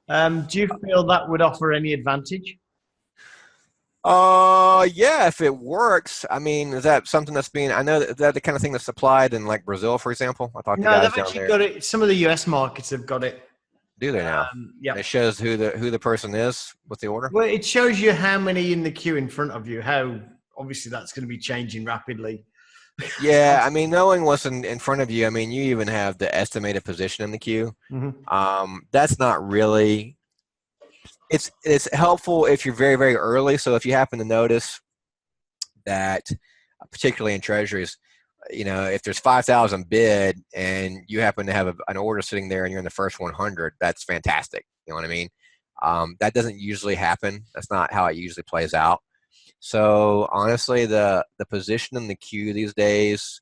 Do you feel that would offer any advantage? Yeah, if it works. I mean, is that something that's I know that the kind of thing that's applied in like Brazil, for example? I talked to guys they've down actually there. got it. Some of the US markets have got it. Do they now? Yeah. It shows who the person is with the order? Well, it shows you how many in the queue in front of you, how obviously that's going to be changing rapidly. Yeah, I mean, knowing what's in front of you, I mean, you even have the estimated position in the queue. Mm-hmm. That's not really, it's helpful if you're very, very early. So if you happen to notice that, particularly in treasuries, if there's 5,000 bid and you happen to have an order sitting there and you're in the first 100, that's fantastic. You know what I mean? That doesn't usually happen. That's not how it usually plays out. So honestly, the position in the queue these days,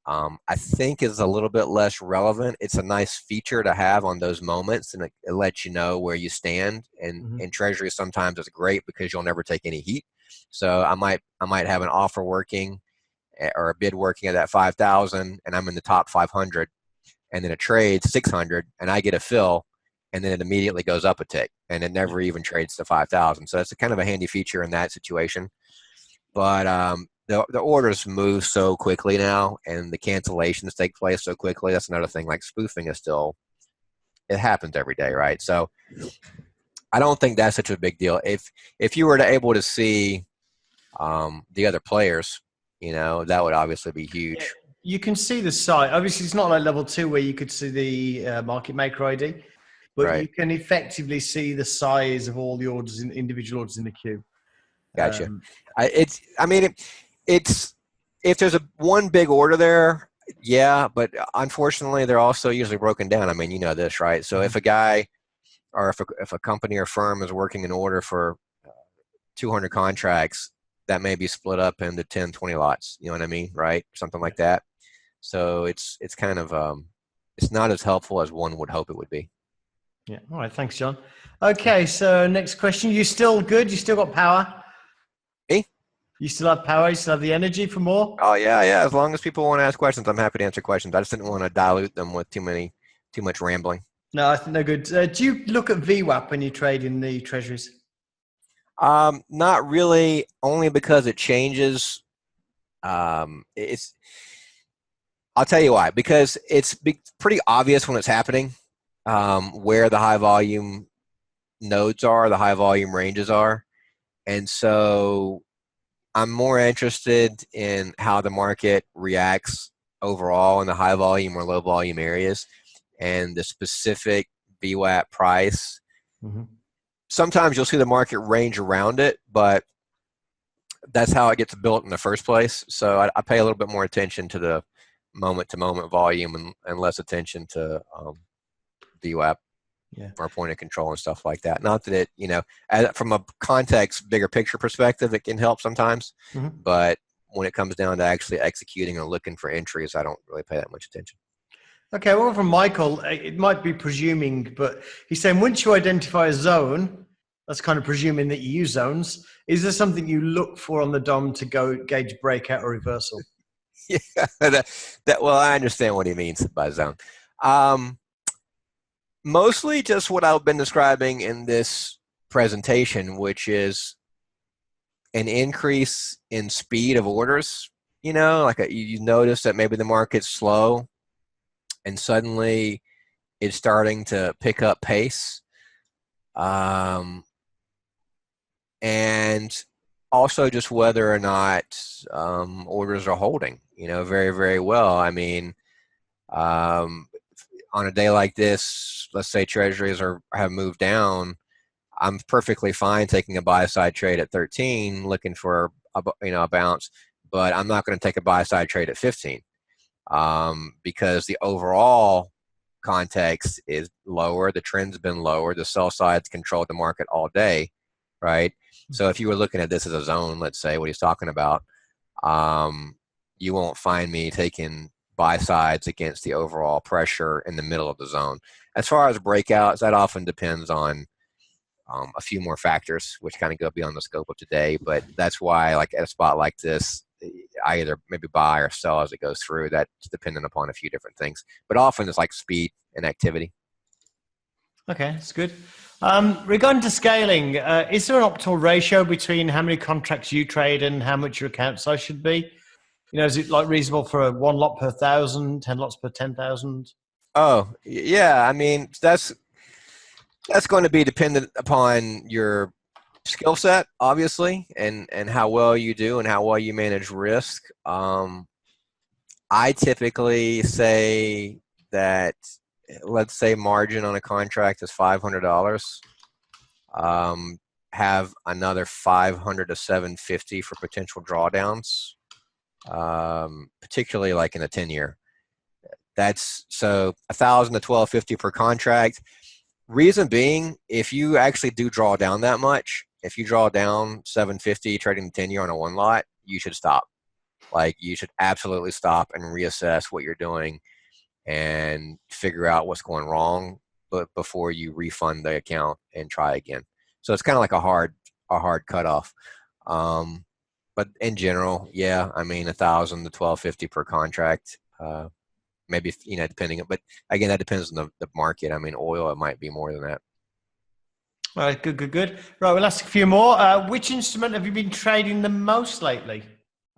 I think is a little bit less relevant. It's a nice feature to have on those moments, and it lets you know where you stand. And in treasury, sometimes it's great because you'll never take any heat. So I might have an offer working or a bid working at that 5,000, and I'm in the top 500, and then it trades 600, and I get a fill, and then it immediately goes up a tick, and it never even trades to 5,000. So that's a kind of a handy feature in that situation. But the orders move so quickly now, and the cancellations take place so quickly. That's another thing. Like spoofing is still, it happens every day, right? So I don't think that's such a big deal. If you were able to see the other players, that would obviously be huge. You can see the site. Obviously, it's not like level 2 where you could see the market maker ID, but Right. you can effectively see the size of all the orders, individual orders in the queue. Gotcha. It's if there's one big order there, yeah, but unfortunately, they're also usually broken down. I mean, you know this, right? So if a guy or if a company or firm is working an order for 200 contracts, that may be split up into 10, 20 lots. You know what I mean, right? Something like that. So it's kind of it's not as helpful as one would hope it would be. Yeah. All right. Thanks, John. Okay. So next question. You still good? You still got power? Me? You still have power? You still have the energy for more? Oh yeah. As long as people want to ask questions, I'm happy to answer questions. I just didn't want to dilute them with too much rambling. No, I think they're good. Do you look at VWAP when you trade in the treasuries? Not really, only because it changes. I'll tell you why. Because it's pretty obvious when it's happening, where the high volume nodes are, the high volume ranges are, and so I'm more interested in how the market reacts overall in the high volume or low volume areas, and the specific VWAP price. Mm-hmm. Sometimes you'll see the market range around it, but that's how it gets built in the first place. So I pay a little bit more attention to the moment-to-moment volume and less attention to VWAP or point of control and stuff like that. Not that it, from a context, bigger picture perspective, it can help sometimes, but when it comes down to actually executing or looking for entries, I don't really pay that much attention. Okay, well, from Michael, it might be presuming, but he's saying once you identify a zone, that's kind of presuming that you use zones. Is there something you look for on the DOM to go gauge breakout or reversal? Yeah, well, I understand what he means by zone. Um, Mostly just what I've been describing in this presentation, which is an increase in speed of orders. Like you notice that maybe the market's slow and suddenly it's starting to pick up pace. Um, and also just whether or not orders are holding, very, very well. I mean, um, on a day like this, let's say treasuries have moved down, I'm perfectly fine taking a buy side trade at 13, looking for a bounce, but I'm not going to take a buy side trade at 15 because the overall context is lower. The trend's been lower. The sell side's controlled the market all day, right? So if you were looking at this as a zone, let's say what he's talking about, you won't find me taking buy sides against the overall pressure in the middle of the zone. As far as breakouts, that often depends on a few more factors, which kind of go beyond the scope of today. But that's why, like at a spot like this, I either maybe buy or sell as it goes through. That's dependent upon a few different things. But often it's like speed and activity. Okay, that's good. Regarding to scaling, is there an optimal ratio between how many contracts you trade and how much your account size should be? Is it like reasonable for a 1 lot per 1,000, 10 lots per 10,000? Oh, yeah. I mean, that's going to be dependent upon your skill set, obviously, and how well you do and how well you manage risk. I typically say that, let's say margin on a contract is $500. Have another 500 to 750 for potential drawdowns, particularly like in a 10-year. That's so 1,000 to 1,250 per contract. Reason being, if you actually do draw down that much, if you draw down 750 trading the 10-year on a 1 lot, you should stop. Like you should absolutely stop and reassess what you're doing and figure out what's going wrong, but before you refund the account and try again. So it's kind of like a hard cutoff. But in general, yeah, I mean 1,000 to 1,250 per contract. Maybe depending, but again, that depends on the market. I mean, oil, it might be more than that. All right, good. Right, we'll ask a few more. Which instrument have you been trading the most lately,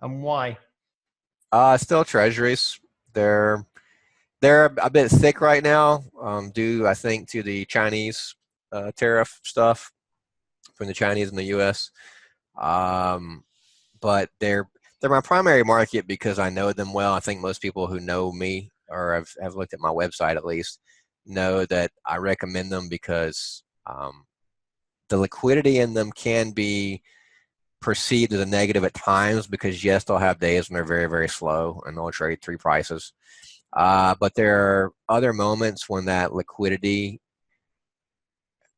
and why? Still treasuries. They're a bit thick right now, due I think to the Chinese tariff stuff from the Chinese and the U.S. But they're my primary market because I know them well. I think most people who know me or have looked at my website at least know that I recommend them because the liquidity in them can be perceived as a negative at times because yes, they'll have days when they're very, very slow and they'll trade 3 prices. But there are other moments when that liquidity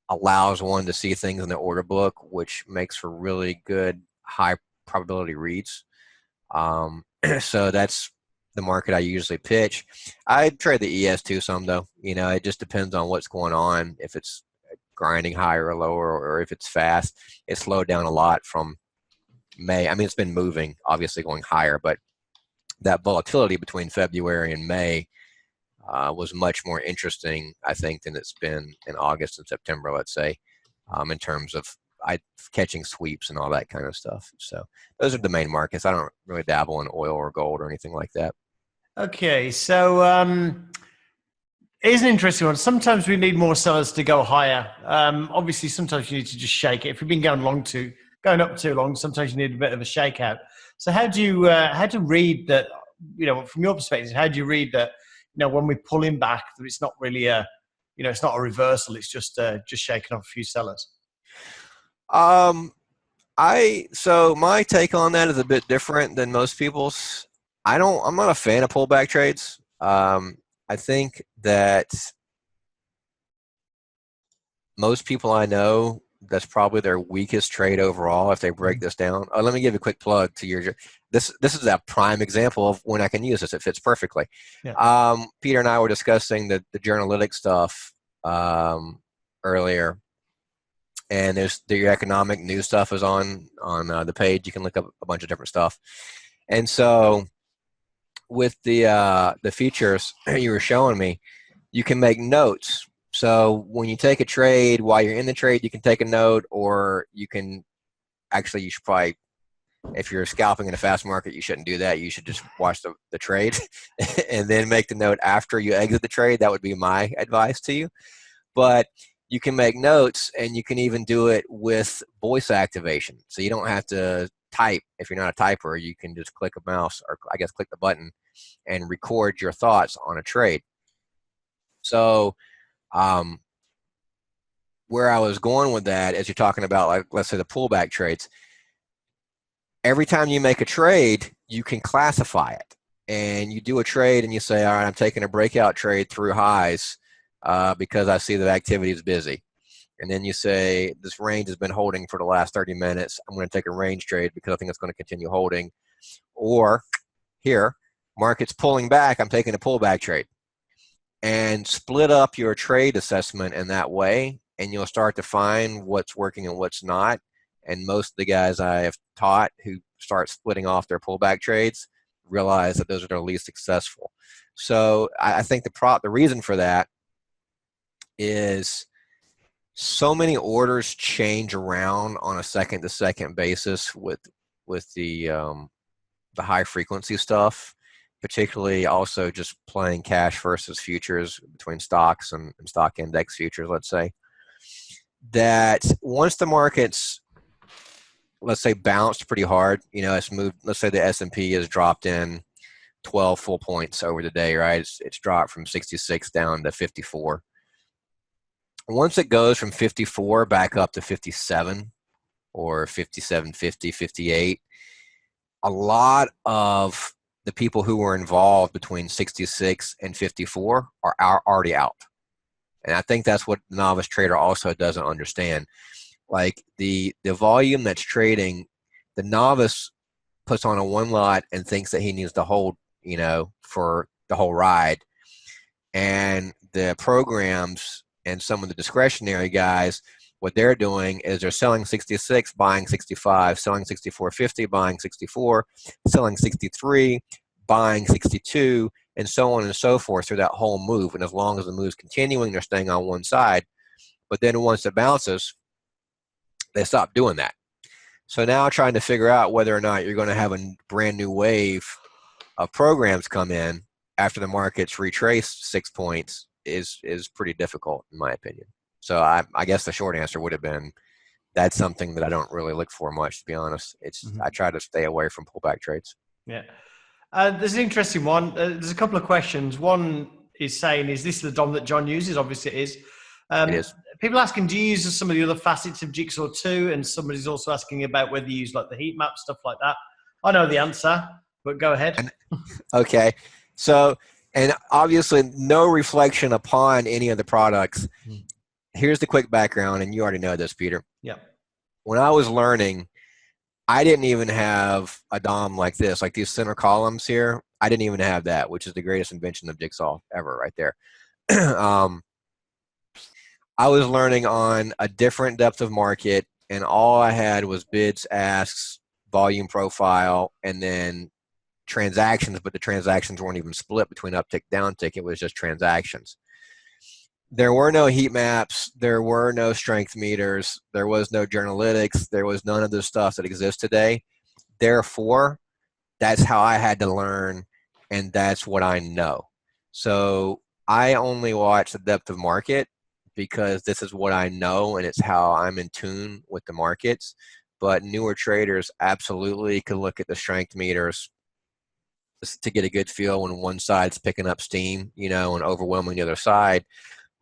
allows one to see things in the order book, which makes for really good high probability reads. So that's the market I usually pitch. I trade the ES too some though. It just depends on what's going on. If it's grinding higher or lower, or if it's fast. It slowed down a lot from May. I mean, it's been moving, obviously going higher, but that volatility between February and May was much more interesting, I think, than it's been in August and September, let's say, in terms of catching sweeps and all that kind of stuff. So those are the main markets. I don't really dabble in oil or gold or anything like that. Okay, so it's an interesting one. Sometimes we need more sellers to go higher. Obviously, sometimes you need to just shake it. If you've been going up too long, sometimes you need a bit of a shakeout. So how do you read that? From your perspective, how do you read that? When we pull him back, that it's not really it's not a reversal. It's just shaking off a few sellers. Um, so my take on that is a bit different than most people's. I'm not a fan of pullback trades. I think that most people I know that's probably their weakest trade overall if they break this down. Let me give a quick plug to your. This is a prime example of when I can use this. It fits perfectly. Yeah. Peter and I were discussing the journalytic stuff earlier, and there's the economic news stuff is on the page. You can look up a bunch of different stuff, and so with the features you were showing me, you can make notes. So when you take a trade, while you're in the trade, you can take a note, or you can actually, you should probably, if you're scalping in a fast market, you shouldn't do that. You should just watch the trade and then make the note after you exit the trade. That would be my advice to you. But you can make notes, and you can even do it with voice activation. So you don't have to type. If you're not a typer, you can just click a mouse, or I guess click the button, and record your thoughts on a trade. So where I was going with that, as you're talking about, like, let's say the pullback trades, every time you make a trade, you can classify it. And you do a trade and you say, all right, I'm taking a breakout trade through highs because I see the activity is busy. And then you say, this range has been holding for the last 30 minutes. I'm going to take a range trade because I think it's going to continue holding. Or here, market's pulling back, I'm taking a pullback trade. And split up your trade assessment in that way, and you'll start to find what's working and what's not. And most of the guys I have taught who start splitting off their pullback trades realize that those are their least successful. So I think the reason for that is so many orders change around on a second-to-second basis with the high frequency stuff, particularly also just playing cash versus futures between stocks and stock index futures, let's say, that once the markets, let's say, bounced pretty hard, it's moved, let's say the S&P has dropped in 12 full points over the day, right? It's dropped from 66 down to 54. Once it goes from 54 back up to 57 or 57, 50, 58, a lot of the people who were involved between 66 and 54 are already out. And I think that's what the novice trader also doesn't understand. Like the volume that's trading, the novice puts on a one lot and thinks that he needs to hold, for the whole ride. And the programs and some of the discretionary guys, what they're doing is they're selling 66, buying 65, selling 64.50, buying 64, selling 63, buying 62, and so on and so forth through that whole move. And as long as the move's continuing, they're staying on one side. But then once it bounces, they stop doing that. So now trying to figure out whether or not you're going to have a brand new wave of programs come in after the market's retraced 6 points is pretty difficult, in my opinion. So I guess the short answer would have been that's something that I don't really look for much, to be honest. I try to stay away from pullback trades. Yeah. There's an interesting one. There's a couple of questions. One is saying, is this the DOM that John uses? Obviously it is. It is. People asking, do you use some of the other facets of Jigsaw too? And somebody's also asking about whether you use like the heat map, stuff like that. I know the answer, but go ahead. Okay. So, and obviously no reflection upon any of the products. Here's the quick background, and you already know this, Peter. Yeah. When I was learning, I didn't even have a DOM like this, like these center columns here. I didn't even have that, which is the greatest invention of Jigsaw ever right there. I was learning on a different depth of market, and all I had was bids, asks, volume profile, and then transactions, but the transactions weren't even split between uptick, downtick. It was just transactions. There were no heat maps. There were no strength meters. There was no journalytics. There was none of the stuff that exists today. Therefore, that's how I had to learn, and that's what I know. So I only watch the depth of market because this is what I know, and it's how I'm in tune with the markets. But newer traders absolutely can look at the strength meters to get a good feel when one side's picking up steam, and overwhelming the other side.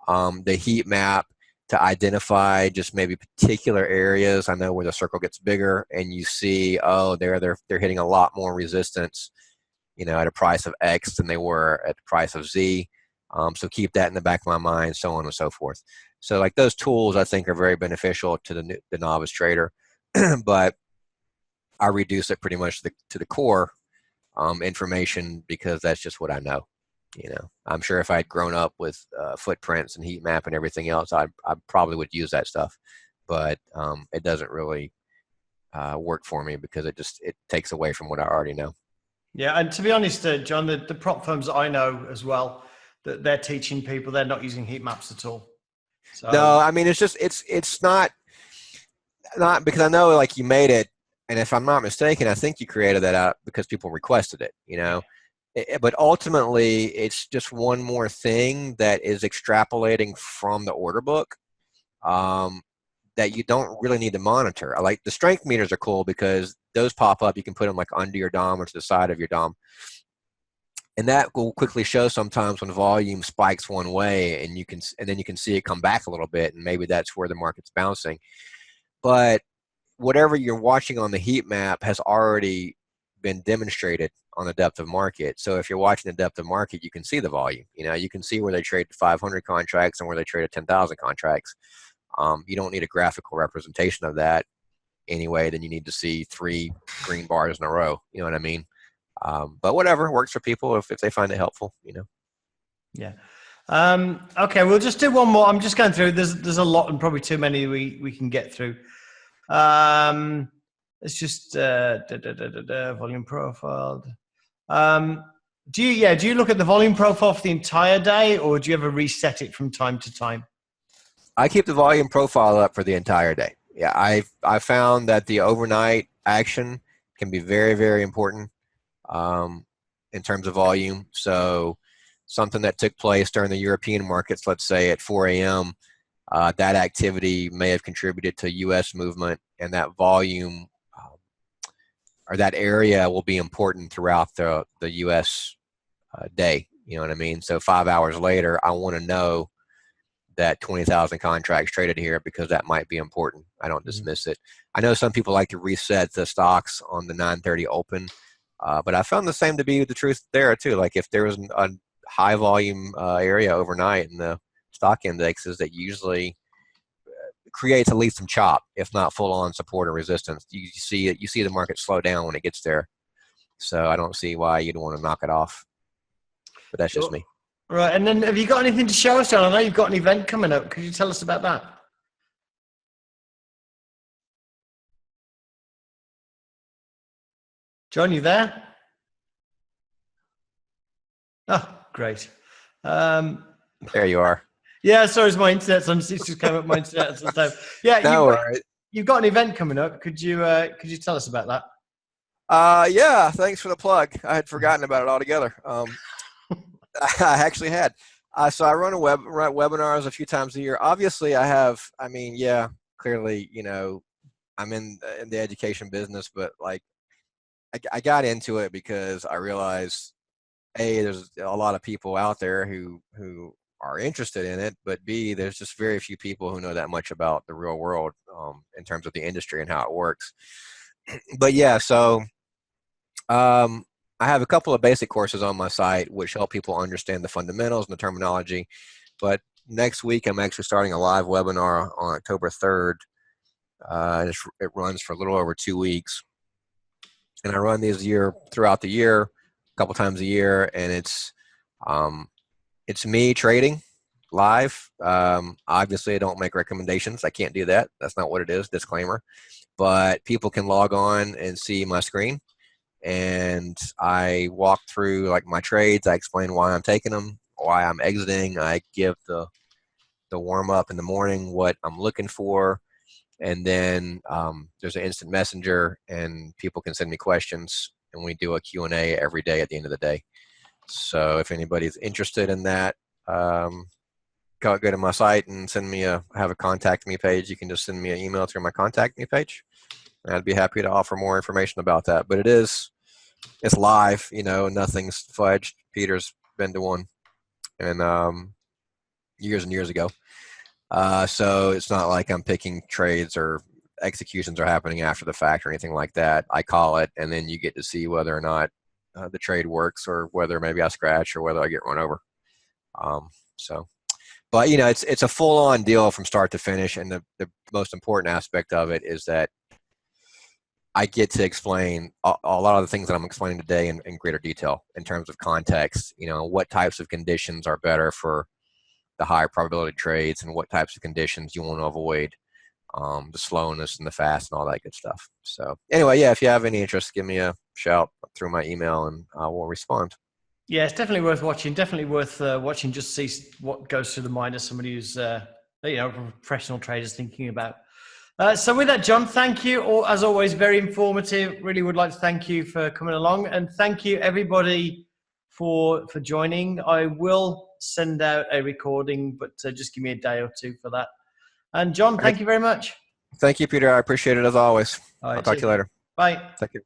The heat map to identify just maybe particular areas. I know where the circle gets bigger, and you see, oh, they're hitting a lot more resistance, at a price of X than they were at the price of Z. So keep that in the back of my mind, so on and so forth. So like those tools, I think, are very beneficial to the novice trader, but I reduce it pretty much to the core information because that's just what I know. I'm sure if I had grown up with footprints and heat map and everything else, I probably would use that stuff, but it doesn't really work for me because it takes away from what I already know. Yeah, and to be honest, John, the prop firms that I know as well, that they're teaching people, they're not using heat maps at all. No, So I mean it's not because I know like you made it, and if I'm not mistaken, I think you created that out because people requested it. yeah. But ultimately, it's just one more thing that is extrapolating from the order book that you don't really need to monitor. I like the strength meters are cool because those pop up. You can put them like under your DOM or to the side of your DOM. And that will quickly show sometimes when volume spikes one way and then you can see it come back a little bit, and maybe that's where the market's bouncing. But whatever you're watching on the heat map has already been demonstrated on the depth of market. So if you're watching the depth of market, you can see the volume. You can see where they trade 500 contracts and where they trade 10,000 contracts. You don't need a graphical representation of that anyway. Then you need to see 3 green bars in a row. You know what I mean? But whatever works for people if they find it helpful. Yeah. Okay, we'll just do one more. I'm just going through. There's a lot and probably too many we can get through. It's just volume profile. Do you look at the volume profile for the entire day, or do you ever reset it from time to time? I keep the volume profile up for the entire day. Yeah, I found that the overnight action can be very, very important in terms of volume. So something that took place during the European markets, let's say at 4 a.m., that activity may have contributed to U.S. movement, and that volume or that area will be important throughout the U.S. Day. You know what I mean? So 5 hours later, I want to know that 20,000 contracts traded here because that might be important. I don't dismiss it. I know some people like to reset the stocks on the 9:30 open, but I found the same to be the truth there too. Like if there was a high volume area overnight in the stock indexes, that usually creates at least some chop, if not full on support or resistance. You see it. You see the market slow down when it gets there. So I don't see why you'd want to knock it off. But that's just me. Right, and then have you got anything to show us, John? I know you've got an event coming up. Could you tell us about that? John, you there? Oh, great. There you are. Yeah, sorry, it's my internet. So it's just came up my internet sometime. Yeah, No, you've got an event coming up. Could you tell us about that? Yeah, thanks for the plug. I had forgotten about it altogether. I actually had. So I run webinars a few times a year. Obviously, clearly, I'm in the education business, but like I got into it because I realized, A, there's a lot of people out there who are interested in it, but B, there's just very few people who know that much about the real world in terms of the industry and how it works. But yeah, so I have a couple of basic courses on my site which help people understand the fundamentals and the terminology. But next week, I'm actually starting a live webinar on October 3rd. It runs for a little over 2 weeks. And I run these throughout the year, a couple times a year. And it's me trading live. Obviously, I don't make recommendations. I can't do that. That's not what it is, disclaimer. But people can log on and see my screen. And I walk through like my trades. I explain why I'm taking them, why I'm exiting. I give the warm up in the morning, what I'm looking for, and then there's an instant messenger, and people can send me questions, and we do a Q&A every day at the end of the day. So if anybody's interested in that, go to my site and have a contact me page. You can just send me an email through my contact me page. And I'd be happy to offer more information about that. But it's live, nothing's fudged. Peter's been to one and years and years ago. So it's not like I'm picking trades or executions are happening after the fact or anything like that. I call it, and then you get to see whether or not the trade works or whether maybe I scratch or whether I get run over. So, but you know, it's a full-on deal from start to finish, and the most important aspect of it is that I get to explain a lot of the things that I'm explaining today in greater detail in terms of context. You know, what types of conditions are better for the high probability trades, and what types of conditions you want to avoid, the slowness and the fast and all that good stuff. So anyway, yeah, if you have any interest, give me a shout through my email and I will respond. Yeah, it's definitely worth watching. Definitely worth watching just to see what goes through the mind of somebody who's, professional traders thinking about. So with that, John, thank you. As always, very informative. Really would like to thank you for coming along, and thank you everybody for joining. I will send out a recording, but just give me a day or two for that. And John, thank you very much. Thank you, Peter. I appreciate it as always. All right, I'll talk to you later. Bye. Thank you.